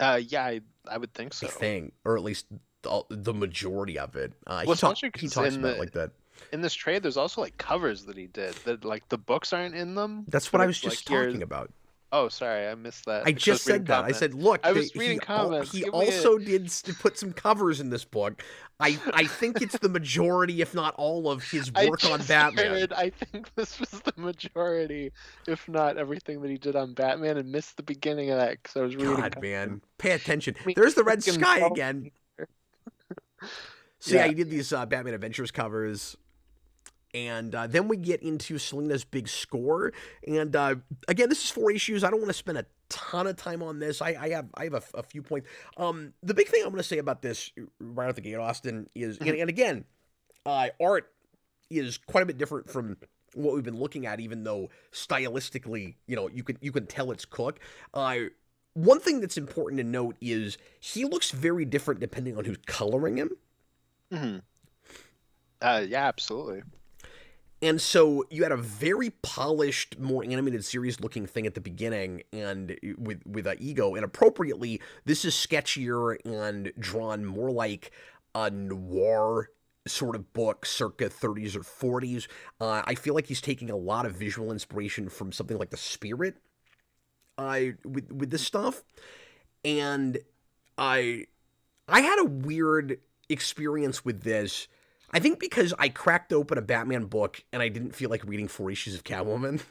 Yeah, I would think so. I think, or at least the majority of it. Well, He talks about it like that. In this trade, there's also like covers that he did that like the books aren't in them. That's what I was just talking about. Oh, sorry, I missed that. I just said that. Comments. I said, look, I was reading comments. He also did put some covers in this book. I think it's the majority, if not all, of his work on Batman. I think this was the majority, if not everything that he did on Batman, and missed the beginning of that because I was reading. God, man, pay attention. There's the red sky again. So yeah, he did these Batman Adventures covers. And then we get into Selina's big score. And again, this is 4 issues. I don't want to spend a ton of time on this. I have a few points. The big thing I'm going to say about this right out the gate, Austin, is, and again, art is quite a bit different from what we've been looking at, even though stylistically, you can tell it's Cooke. One thing that's important to note is he looks very different depending on who's coloring him. Yeah, absolutely. And so you had a very polished, more animated series looking thing at the beginning, and with Ego, and appropriately, this is sketchier and drawn more like a noir sort of book, circa 30s or 40s. I feel like he's taking a lot of visual inspiration from something like The Spirit with this stuff, and I had a weird experience with this. I think because I cracked open a Batman book and I didn't feel like reading 4 issues of Catwoman.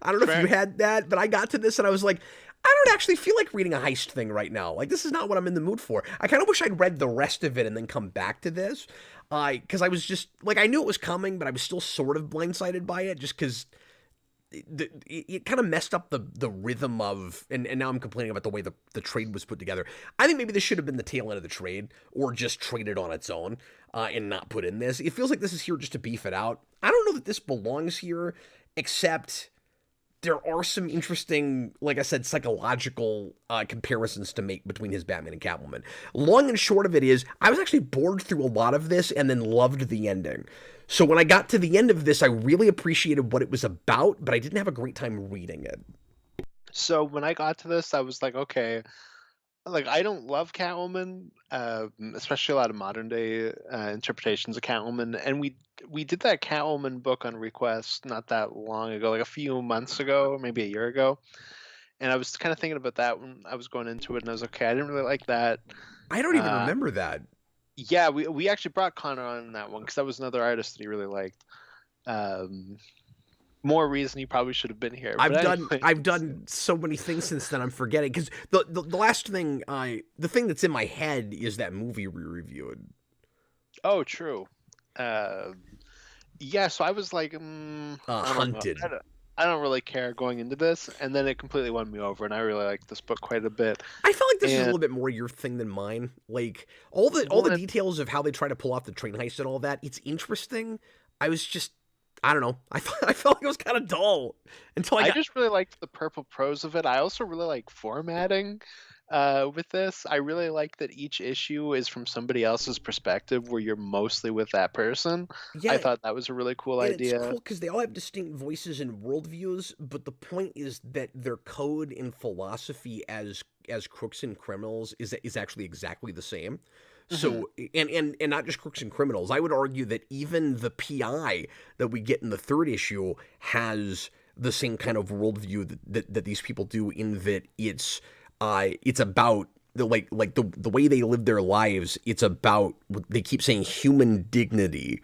I don't know if you had that, but I got to this and I was like, I don't actually feel like reading a heist thing right now. Like, this is not what I'm in the mood for. I kind of wish I'd read the rest of it and then come back to this. Because I was just, like, I knew it was coming, but I was still sort of blindsided by it just because it kind of messed up the rhythm of, and now I'm complaining about the way the trade was put together. I think maybe this should have been the tail end of the trade, or just traded on its own, and not put in this. It feels like this is here just to beef it out. I don't know that this belongs here, except there are some interesting, like I said, psychological comparisons to make between his Batman and Catwoman. Long and short of it is, I was actually bored through a lot of this and then loved the ending. So when I got to the end of this, I really appreciated what it was about, but I didn't have a great time reading it. So when I got to this, I was like, okay, like I don't love Catwoman, especially a lot of modern day interpretations of Catwoman, and we did that Catwoman book on ReQuest not that long ago, like a few months ago, maybe a year ago, and I was kind of thinking about that when I was going into it, and I was like, okay, I didn't really like that. I don't even remember that. Yeah, we actually brought Connor on that one because that was another artist that he really liked. more reason he probably should have been here. I've But done anyway, I've done so many things since then I'm forgetting, because the last thing the thing that's in my head is that movie we reviewed. oh, true. Uh, yeah, so I was like, I don't know. Hunted. I don't really care going into this, and then it completely won me over, and I really like this book quite a bit. I feel like this is a And little bit more your thing than mine. Like all the well, and details of how they try to pull off the train heist and all that, it's interesting. I was just I don't know. I felt like it was kind of dull until I I got. just really liked the purple prose of it. I also really like formatting with this. I really like that each issue is from somebody else's perspective, where you're mostly with that person. I Yeah, thought that was a really cool and it's idea. cool because they all have distinct voices and worldviews, but the point is that their code and philosophy as crooks and criminals is actually exactly the same. Hmm. So and not just crooks and criminals. I would argue that even the PI that we get in the third issue has the same kind of worldview that these people do, in that it's about the way they live their lives. It's about, they keep saying, human dignity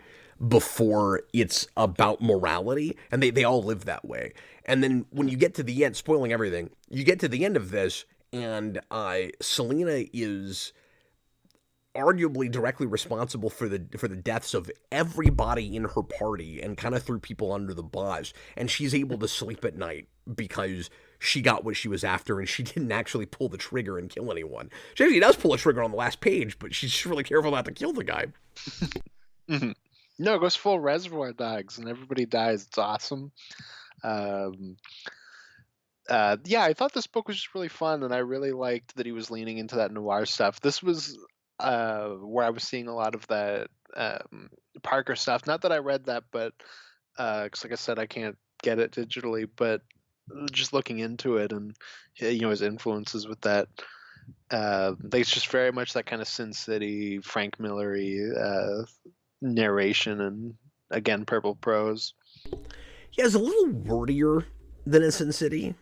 before it's about morality, and they all live that way. And then when you get to the end, spoiling everything, you get to the end of this, and Selena is arguably directly responsible for the deaths of everybody in her party, and kind of threw people under the bus, and she's able to sleep at night because she got what she was after, and she didn't actually pull the trigger and kill anyone. She actually does pull a trigger on the last page, but she's just really careful not to kill the guy. Hmm. No, it goes full Reservoir Dogs, and everybody dies. It's awesome. Um, yeah, I thought this book was just really fun, and I really liked that he was leaning into that noir stuff. This was where I was seeing a lot of that Parker stuff. Not that I read that, but because, like I said, I can't get it digitally. But just looking into it, and his influences with that, it's just very much that kind of Sin City, Frank Millery narration, and again, purple prose. Yeah, it's a little wordier than in Sin City.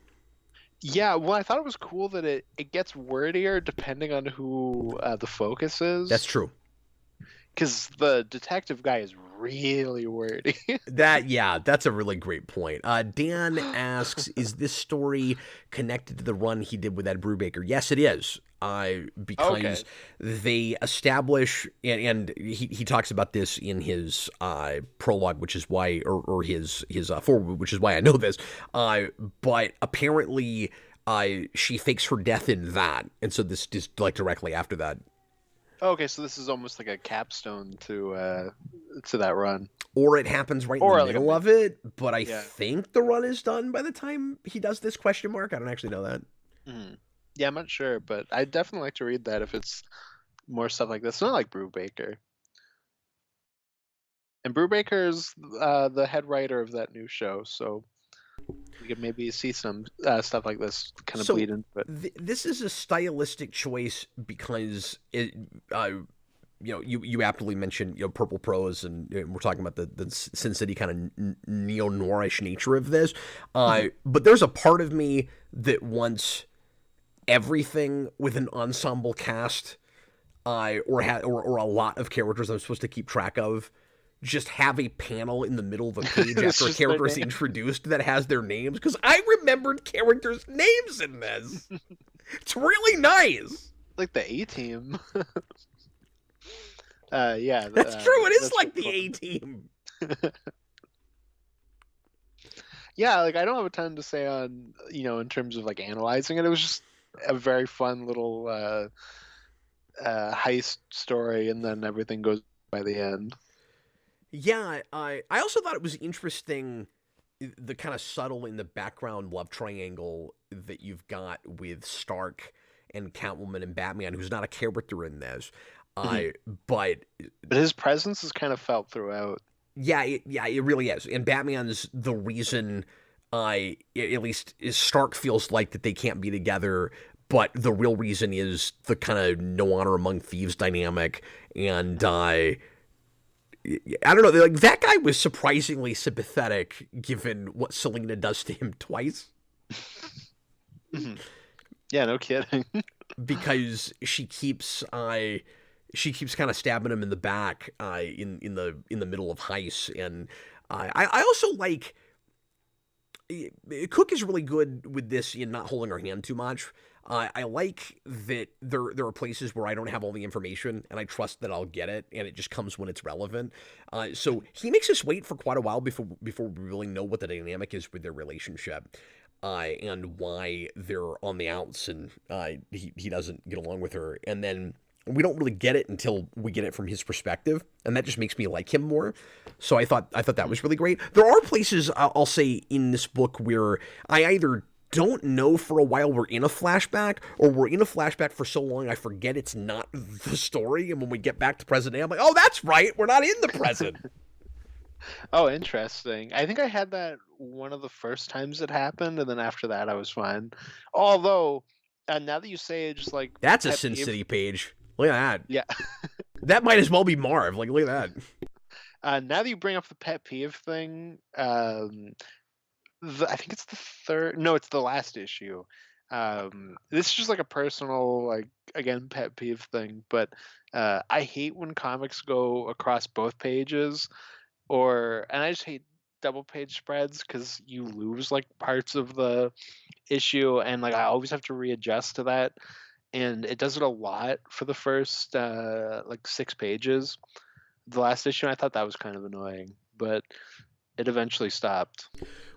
Yeah, well, I thought it was cool that it gets wordier depending on who the focus That's is, true. because the detective guy is really wordy. That's a really great point. Dan asks, "Is this story connected to the run he did with Ed Brubaker?" Yes, it is. Okay. Because they establish, and he talks about this in his prologue, which is why, or his foreword, which is why I know this. But apparently, she fakes her death in that, and so this is like directly after that. Okay, so this is almost like a capstone to that run, Or it happens right in the or like a middle mid. of it, but I Yeah. think the run is done by the time he does this question mark. I don't actually know that. Mhm. Yeah, I'm not sure, but I definitely like to read that if it's more stuff like this. Not like Brubaker. And Brubaker's the head writer of that new show, so we could maybe see some stuff like this kind of So bleed into it. this is a stylistic choice because you aptly mentioned purple prose, and we're talking about the Sin City kind of neo noirish nature of this. Mhm. But there's a part of me that wants everything with an ensemble cast, or a lot of characters I'm supposed to keep track of, just have a panel in the middle of a page It's after a just their character is name, introduced that has their names, because I remembered characters' names in this. It's really nice. like the A Team. Yeah, That's true. It is that's like really the cool. A Team. Yeah, like I don't have a ton to say on in terms of like analyzing it. It was just a very fun little heist story, and then everything goes by the end. Yeah, I also thought it was interesting, the kind of subtle in the background love triangle that you've got with Stark and Catwoman and Batman, who's not a character in this. Mhm. I but But his presence is kind of felt throughout. it really is. And Batman's the reason, at least is Stark feels like that they can't be together, but the real reason is the kind of no honor among thieves dynamic. And I don't know, like that guy was surprisingly sympathetic given what Selena does to him twice, Mhm. Yeah, no kidding. because she keeps kind of stabbing him in the back, in the middle of heist. And I also like Cooke is really good with this in not holding her hand too much. I like that there are places where I don't have all the information, and I trust that I'll get it, and it just comes when it's relevant. So he makes us wait for quite a while before we really know what the dynamic is with their relationship, and why they're on the outs, and he doesn't get along with her, and then we don't really get it until we get it from his perspective, and that just makes me like him more. So I thought that was really great. There are places I'll say in this book where I either don't know for a while we're in a flashback, or we're in a flashback for so long I forget it's not the story, and when we get back to present day, I'm like, oh, that's right, we're not in the present. Oh, interesting. I think I had that one of the first times it happened, and then after that I was fine. Although, now that you say it, just like That's a pet Sin peeve- City page. Look at that. Yeah. That might as well be Marv. Like, look at that. Now that you bring up the pet peeve thing, I think it's the third. No, it's the last issue. This is just like a personal, like, again, pet peeve thing. But I hate when comics go across both pages, and I just hate double page spreads because you lose like parts of the issue, and like I always have to readjust to that. And it does it a lot for the first like 6 pages. The last issue, I thought that was kind of annoying, but it eventually stopped.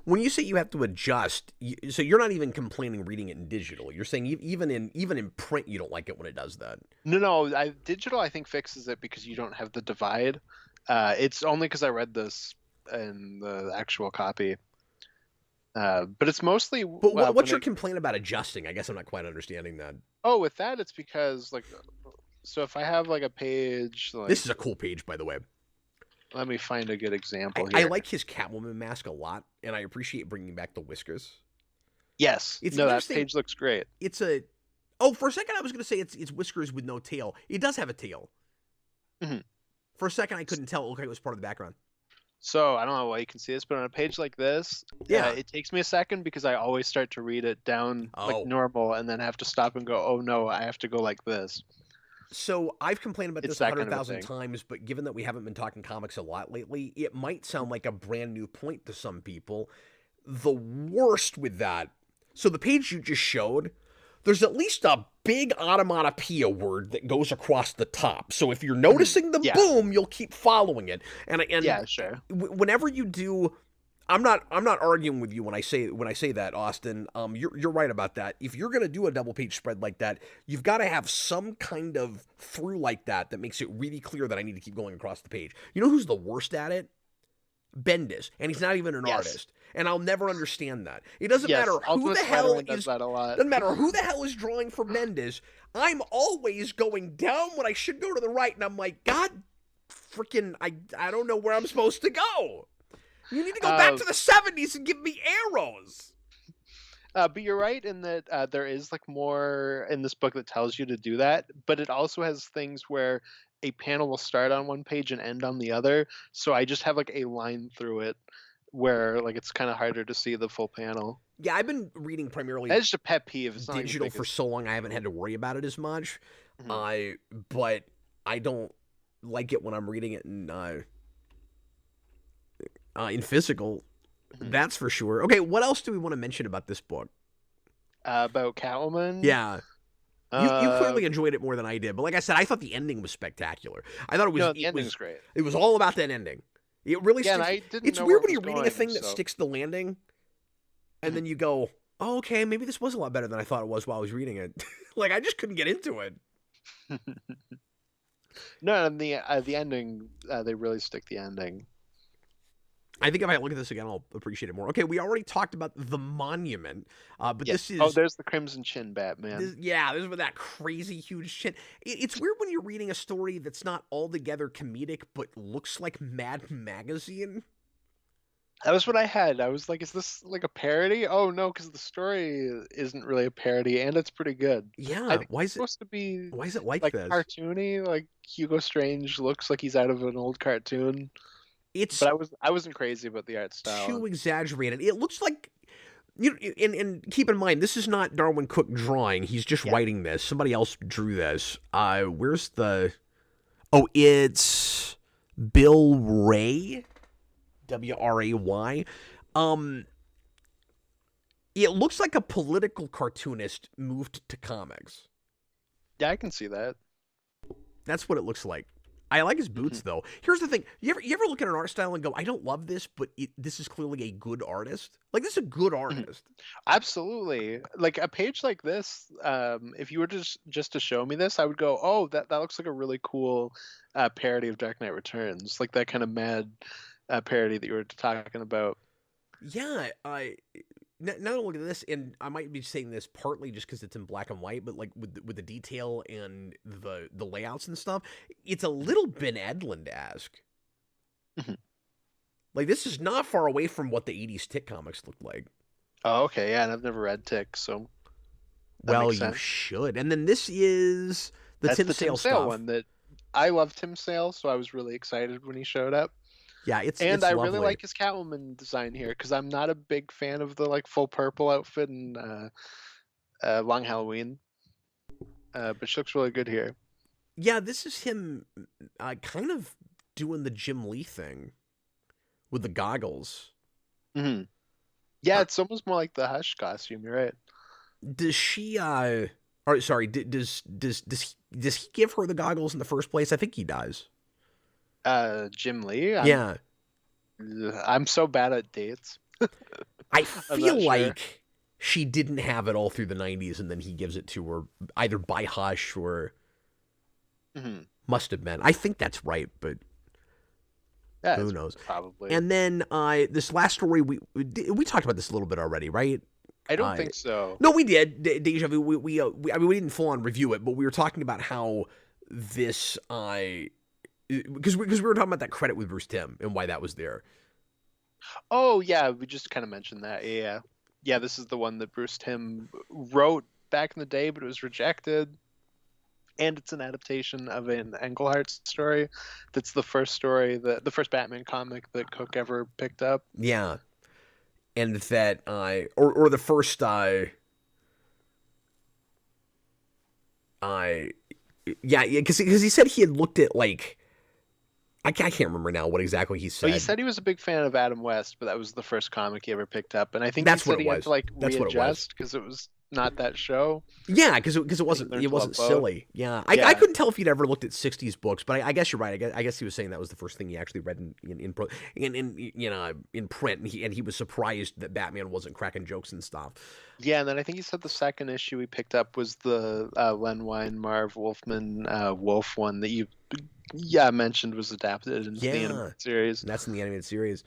When you say you have to adjust, so you're not even complaining reading it in digital. You're saying even in print you don't like it when it does that. No, digital I think fixes it because you don't have the divide. It's only because I read this in the actual copy. But it's mostly. But what's your complaint about adjusting? I guess I'm not quite understanding that. Oh, with that, it's because like, so if I have like a page, like, this is a cool page, by the way. Let me find a good example I here. like his Catwoman mask a lot, and I appreciate bringing back the whiskers. Yes, that page looks great. It's for a second I was going to say it's whiskers with no tail. It does have a tail. Mm-hmm. For a second I couldn't tell. Okay, it was part of the background. So I don't know why you can see this, but on a page like this, it takes me a second because I always start to read it down like normal, and then have to stop and go, oh no, I have to go like this. So I've complained about this 100,000 times, but given that we haven't been talking comics a lot lately, it might sound like a brand new point to some people. The worst with that, so the page you just showed, there's at least a big onomatopoeia word that goes across the top. So if you're noticing the boom, you'll keep following it. And yeah, sure. Whenever you do, I'm not arguing with you when I say that, Austin. You're right about that. If you're gonna do a double page spread like that, you've got to have some kind of through like that makes it really clear that I need to keep going across the page. You know who's the worst at it? Bendis, and he's not even an artist. And I'll never understand that. It doesn't matter who the hell is. Doesn't matter who the hell is drawing for Bendis. I'm always going down when I should go to the right, and I'm like, God, freaking, I don't know where I'm supposed to go. You need to go back to the 70s and give me arrows. But you're right in that there is like more in this book that tells you to do that, but it also has things where a panel will start on one page and end on the other. So I just have like a line through it where like it's kind of harder to see the full panel. Yeah, I've been reading primarily. That's just a pet peeve. It's digital for so long, I haven't had to worry about it as much. Mm-hmm. But I don't like it when I'm reading it in physical. Mm-hmm. That's for sure. Okay, what else do we want to mention about this book? About Catwoman? Yeah. You clearly enjoyed it more than I did, but like I said, I thought the ending was spectacular. I thought it was. No, the ending's great. It was all about that ending. It really. Yeah, it's weird when you're reading a thing that sticks the landing, and then you go, "Oh, okay, maybe this was a lot better than I thought it was while I was reading it." Like I just couldn't get into it. No, and the ending, they really stick the ending. I think if I look at this again, I'll appreciate it more. Okay, we already talked about the monument, but this is... Oh, there's the Crimson Chin Batman. This is with that crazy huge chin. It's weird when you're reading a story that's not altogether comedic, but looks like Mad Magazine. That was what I had. I was like, is this like a parody? Oh, no, because the story isn't really a parody, and it's pretty good. Yeah, why is it supposed to be... Why is it like this? Cartoony? Like, Hugo Strange looks like he's out of an old cartoon. But I wasn't crazy about the art style. Too exaggerated. It looks like, and keep in mind, this is not Darwyn Cooke drawing. He's just writing this. Somebody else drew this. Where's the? Oh, it's Bill Ray, W-R-A-Y. It looks like a political cartoonist moved to comics. Yeah, I can see that. That's what it looks like. I like his boots, Mhm. though. Here's the thing: you ever look at an art style and go, "I don't love this, but this is clearly a good artist." Like, this is a good Mhm. artist. Absolutely. Like a page like this, if you were just to show me this, I would go, "Oh, that looks like a really cool parody of Dark Knight Returns." Like that kind of mad parody that you were talking about. Yeah, I not only this, and I might be saying this partly just because it's in black and white, but like with the detail and the layouts and stuff, it's a little Ben Edlund-esque. Mhm. Like, this is not far away from what the '80s Tick comics looked like. Oh, okay, yeah, and I've never read Tick, so that Well, makes you sense. should. And then this is the That's Tim the Tim Sale Sale stuff. one that I love Tim Sale, so I was really excited when he showed up. Yeah, And it's I really lovely. like his Catwoman design here because I'm not a big fan of the like full purple outfit and Long Halloween, but she looks really good here. Yeah, this is him kind of doing the Jim Lee thing with the goggles. Hmm. Yeah, Uh, it's almost more like the Hush costume. You're right. does she or sorry, does he give her the goggles in the first place? I think he does. Jim Lee. Yeah. I'm so bad at dates. I I'm feel not sure. like she didn't have it all through the '90s and then he gives it to her either by Hush or Hmm. must have been. I think that's right, but Yeah, who it's knows? probably. And then this last story we talked about this a little bit already, right? I don't Uh, think so. no, we did. Deja vu. I mean, we didn't full on review it, but we were talking about how this because we were talking about that credit with Bruce Timm and why that was there. Oh yeah, we just kind of mentioned that. Yeah, yeah. This is the one that Bruce Timm wrote back in the day, but it was rejected. And it's an adaptation of an Englehart story. That's the first story, the first Batman comic that Cooke ever picked up. Yeah, and that or the first I yeah, because he said he had looked at like I can't remember now what exactly he But he said. said he was a big fan of Adam West, but that was the first comic he ever picked up. And I think he That's what said it he had to was. like That's what it was. readjust because it was not that show. Yeah, because it And he wasn't learned to love both. silly. Yeah, I Yeah. couldn't tell if he'd ever looked at '60s books, but I guess you're right. I guess he was saying that was the first thing he actually read in print, and he was surprised that Batman wasn't cracking jokes and stuff. Yeah, and then I think he said the second issue we picked up was the Len Wein, Marv Wolfman Wolf one that you mentioned was adapted into the Yeah, animated series. and that's in the animated series.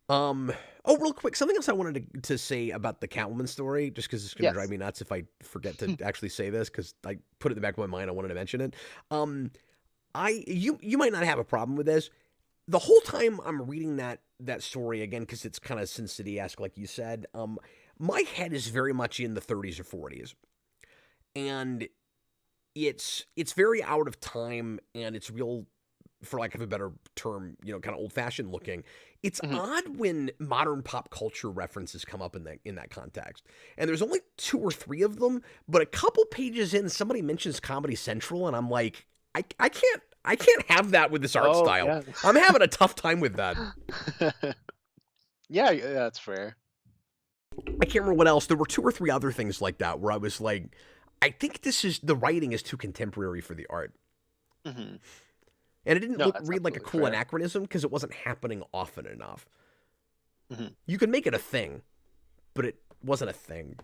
Um. Oh, real quick, something else I wanted to say about the Catwoman story, just because it's going to drive Yes. me nuts if I forget to actually say this, because I put it in the back of my mind. I wanted to mention it. Um, you might not have a problem with this. The whole time I'm reading that story again, because it's kind of Sin City-esque, like you said. My head is very much in the 30s or 40s, and it's very out of time, and it's real, for lack of a better term, kind of old fashioned looking. It's Mhm. odd when modern pop culture references come up in that context. And there's only two or three of them, but a couple pages in, somebody mentions Comedy Central, and I'm like, I can't have that with this art Oh style. yeah. I'm having a tough time with that. Yeah, that's fair. I can't remember what else. There were two or three other things like that where I was like, I think the writing is too contemporary for the art. Hmm. And it didn't No, look that's read like a absolutely cool fair. anachronism because it wasn't happening often enough. Hmm. You could make it a thing, but it wasn't a thing.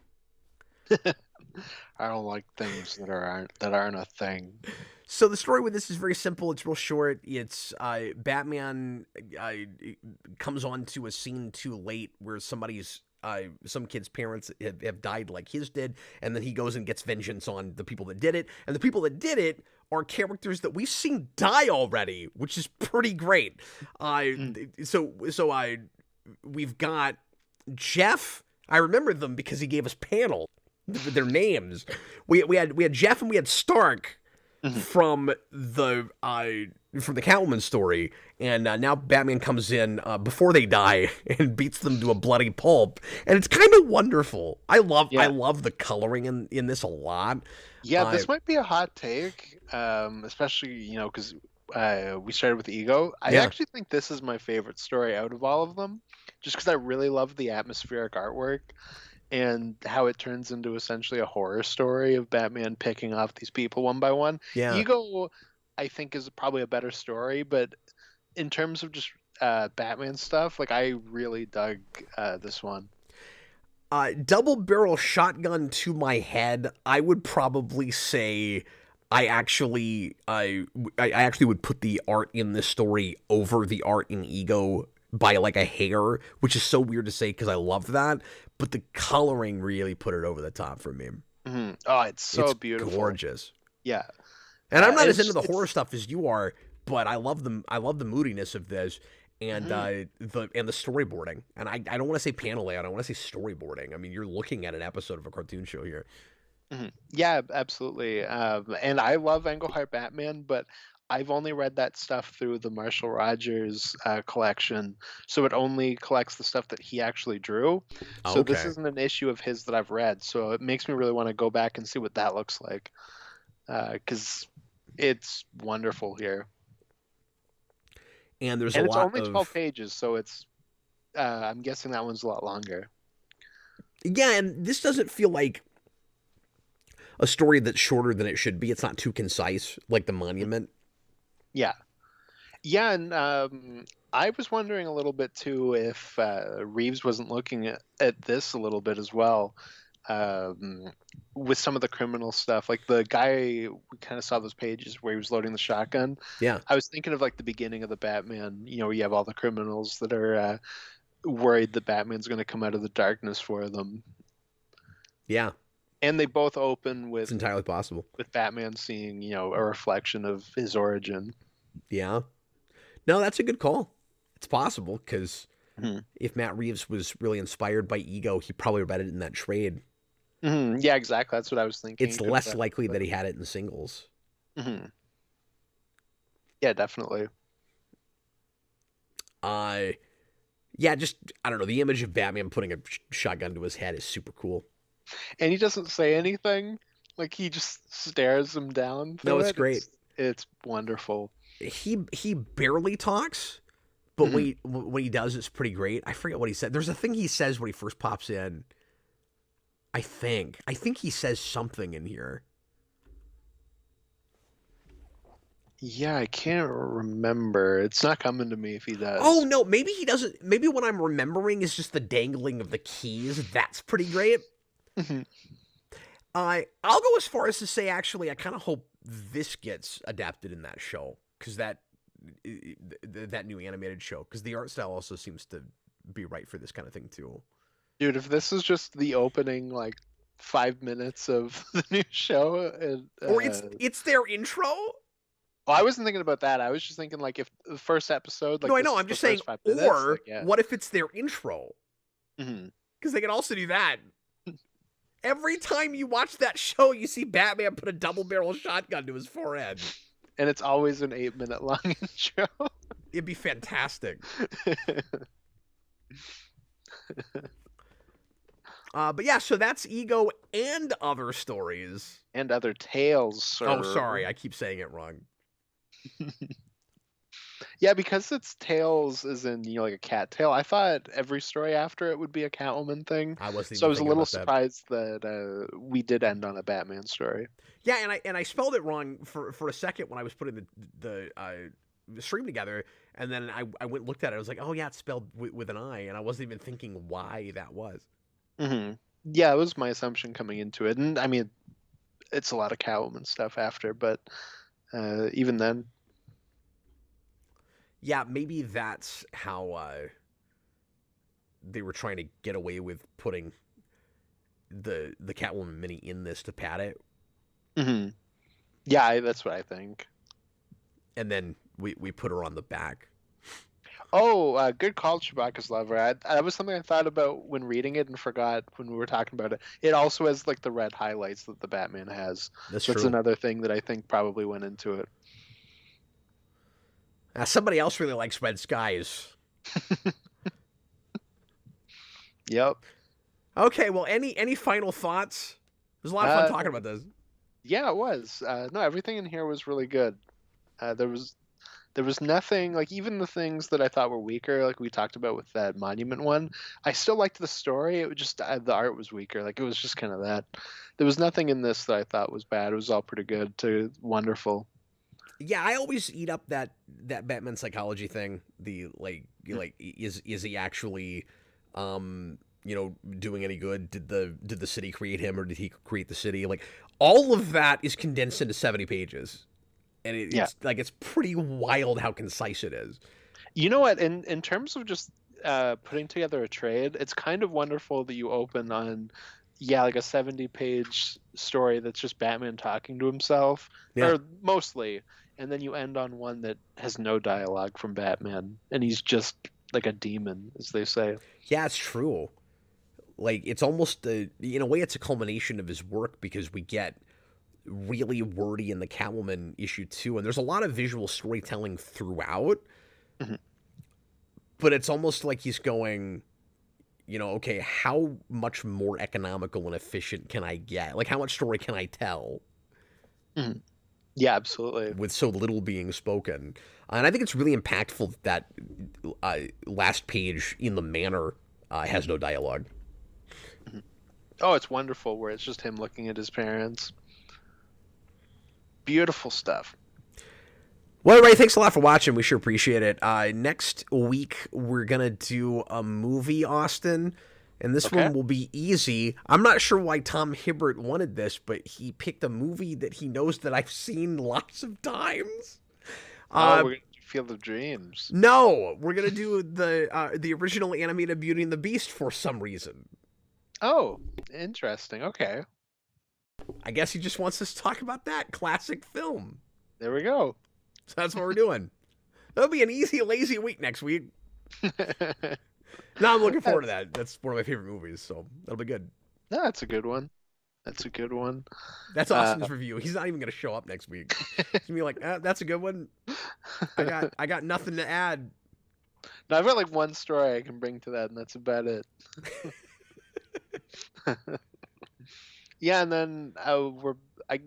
I don't like things that aren't a thing. So the story with this is very simple. It's real short. It's Batman comes onto a scene too late where some kid's parents have died like his did, and then he goes and gets vengeance on the people that did it. And the people that did it are characters that we've seen die already, which is pretty great. Mm. We've got Jeff. I remember them because he gave us panel their names. We had Jeff and we had Stark Mhm. from the Catwoman story, and now Batman comes in before they die and beats them to a bloody pulp, and it's kind of wonderful. I Yeah. love the coloring in this a lot. Yeah, Uh, this might be a hot take, especially because we started with Ego. I yeah, actually think this is my favorite story out of all of them just because I really love the atmospheric artwork and how it turns into essentially a horror story of Batman picking off these people one by one. Yeah. Ego, I think, is probably a better story, but in terms of just Batman stuff, like I really dug this one. Double barrel shotgun to my head, I would probably say I actually would put the art in this story over the art in Ego by like a hair, which is so weird to say because I love that, but the coloring really put it over the top for me. Mm-hmm. Oh, it's so beautiful, gorgeous. Yeah, and I'm not as into the horror stuff as you are, but I love the moodiness of this. And the storyboarding, and I don't want to say panel layout, I want to say storyboarding. I mean, you're looking at an episode of a cartoon show here. Mm-hmm. Yeah, absolutely. And I love Englehart Batman, but I've only read that stuff through the Marshall Rogers collection, so it only collects the stuff that he actually drew. So this isn't an issue of his that I've read, so it makes me really want to go back and see what that looks like, because it's wonderful here. And there's it's only 12 pages, so it's I'm guessing that one's a lot longer. Yeah, and this doesn't feel like a story that's shorter than it should be. It's not too concise, like The Monument. Yeah. Yeah, and I was wondering a little bit, too, if Reeves wasn't looking at this a little bit as well, with some of the criminal stuff. Like the guy, we kind of saw those pages where he was loading the shotgun. Yeah. I was thinking of like the beginning of the Batman, where you have all the criminals that are worried that Batman's going to come out of the darkness for them. Yeah. And they both open with... It's entirely possible. With Batman seeing, a reflection of his origin. Yeah. No, that's a good call. It's possible, because if Matt Reeves was really inspired by Ego, he probably read it in that trade. Mm-hmm. Yeah, exactly. That's what I was thinking. It's less likely that he had it in singles. Mm-hmm. Yeah, definitely. Yeah, just, I don't know, the image of Batman putting a shotgun to his head is super cool. And he doesn't say anything. Like, he just stares him down. No, it's great. It's wonderful. He barely talks, but when he does, it's pretty great. I forget what he said. There's a thing he says when he first pops in. I think he says something in here. Yeah, I can't remember. It's not coming to me if he does. Oh, no, maybe he doesn't. Maybe what I'm remembering is just the dangling of the keys. That's pretty great. I'll go as far as to say, actually, I kind of hope this gets adapted in that show, because that new animated show, because the art style also seems to be right for this kind of thing too. Dude, if this is just the opening, like 5 minutes of the new show, or it's their intro. Oh, I wasn't thinking about that. I was just thinking, like, if the first episode, like, no, I know. I'm just saying, minutes, or like, yeah. What if it's their intro? Because they can also do that. Every time you watch that show, you see Batman put a double-barrel shotgun to his forehead. And it's always an 8-minute long intro. It'd be fantastic. But yeah, so that's Ego and other stories. And other tales, sir. Oh, sorry. I keep saying it wrong. Yeah, because it's tales as in, like a cat tail. I thought every story after it would be a Catwoman thing. I wasn't even so I was a little surprised that we did end on a Batman story. Yeah, and I spelled it wrong for a second when I was putting the stream together, and then I went and looked at it. I was like, oh yeah, it's spelled with an I, and I wasn't even thinking why that was. Yeah, it was my assumption coming into it, and I mean, it's a lot of Catwoman stuff after, but even then. Yeah, maybe that's how they were trying to get away with putting the Catwoman mini in this to pad it. Yeah, that's what I think. And then we put her on the back. Oh, good call, Chewbacca's lover. That was something I thought about when reading it and forgot when we were talking about it. It also has like the red highlights that the Batman has. That's another thing that I think probably went into it. Somebody else really likes red skies. Yep. Okay, well, any final thoughts? It was a lot of fun talking about this. Yeah, it was. No, everything in here was really good. There was There was nothing like even the things that I thought were weaker, like we talked about with that Monument one. I still liked the story. It was just the art was weaker. Like it was just kind of that. There was nothing in this that I thought was bad. It was all pretty good to wonderful. Yeah, I always eat up that Batman psychology thing. The like is he actually doing any good? Did the city create him or did he create the city? Like all of that is condensed into 70 pages. And Yeah. it's pretty wild how concise it is. You know what? In terms of just putting together a trade, it's kind of wonderful that you open on, yeah, like a 70-page story that's just Batman talking to himself, Yeah. or mostly, and then you end on one that has no dialogue from Batman, and he's just like a demon, as they say. Yeah, it's true. Like it's almost in a way it's a culmination of his work because we get really wordy in the Catwoman issue too, and there's a lot of visual storytelling throughout. Mhm. But it's almost like he's going, okay, how much more economical and efficient can I get? Like, how much story can I tell Mhm. Yeah, absolutely. with so little being spoken? And I think it's really impactful that last page in the Manor has no dialogue. Mhm. Oh, it's wonderful where it's just him looking at his parents. Beautiful stuff. Well, everybody, thanks a lot for watching. We sure appreciate it. Next week, we're going to do a movie, Austin, and this Okay. one will be easy. I'm not sure why Tom Hibbert wanted this, but he picked a movie that he knows that I've seen lots of times. We're going to do Field of Dreams. No, we're going to do the original animated Beauty and the Beast for some reason. Oh, interesting. Okay. I guess he just wants us to talk about that classic film. There we go. So that's what we're doing. That'll be an easy, lazy week next week. No, I'm looking forward to that. That's one of my favorite movies, so that'll be good. No, that's a good one. That's a good one. That's Austin's review. He's not even going to show up next week. He's going to be like, that's a good one. I got nothing to add. No, I've got like one story I can bring to that, and that's about it. Yeah, and then I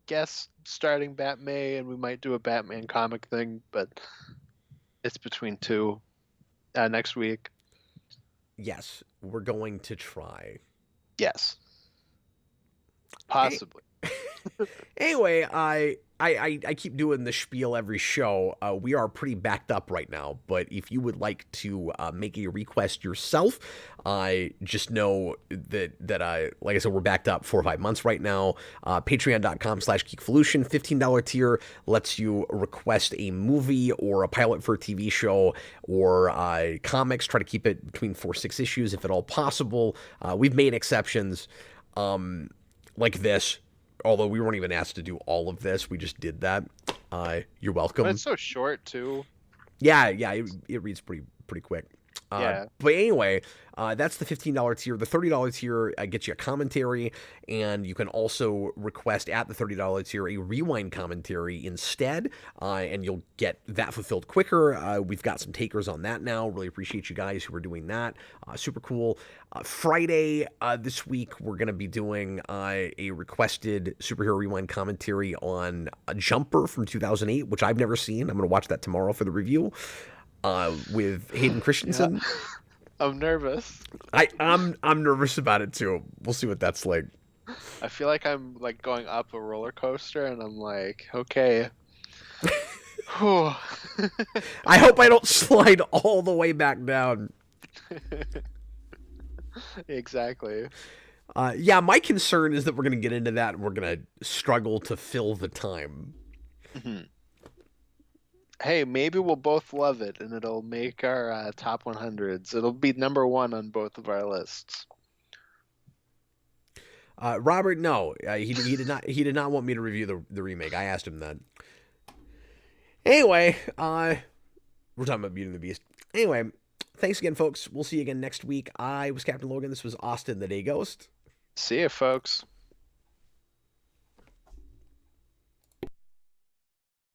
guess, starting Batman, and we might do a Batman comic thing, but it's between two next week. Yes, we're going to try. Yes. Possibly. Anyway, I keep doing the spiel every show. We are pretty backed up right now, but if you would like to make a request yourself, just know that like I said, we're backed up 4 or 5 months right now. Patreon.com/Geekvolution, $15 tier lets you request a movie or a pilot for a TV show or comics. Try to keep it between 4 or 6 issues if at all possible. We've made exceptions like this. Although we weren't even asked to do all of this, we just did that. You're welcome. But it's so short too. Yeah, it reads pretty quick. Yeah. But anyway, that's the $15 tier. The $30 tier gets you a commentary, and you can also request at the $30 tier a rewind commentary instead, and you'll get that fulfilled quicker. We've got some takers on that now. Really appreciate you guys who are doing that. Super cool. Friday this week, we're going to be doing a requested superhero rewind commentary on a Jumper from 2008, which I've never seen. I'm going to watch that tomorrow for the review. With Hayden Christensen. Yeah. I'm nervous. I'm nervous about it too. We'll see what that's like. I feel like I'm like going up a roller coaster, and I'm like, okay. Whew. I hope I don't slide all the way back down. Exactly. Yeah, my concern is that we're going to get into that and we're going to struggle to fill the time. Mm-hmm. Hey, maybe we'll both love it, and it'll make our top 100s. It'll be number 1 on both of our lists. Robert, no, he did not want me to review the remake. I asked him that. Anyway, we're talking about Beauty and the Beast. Anyway, thanks again, folks. We'll see you again next week. I was Captain Logan. This was Austin the Day Ghost. See ya, folks.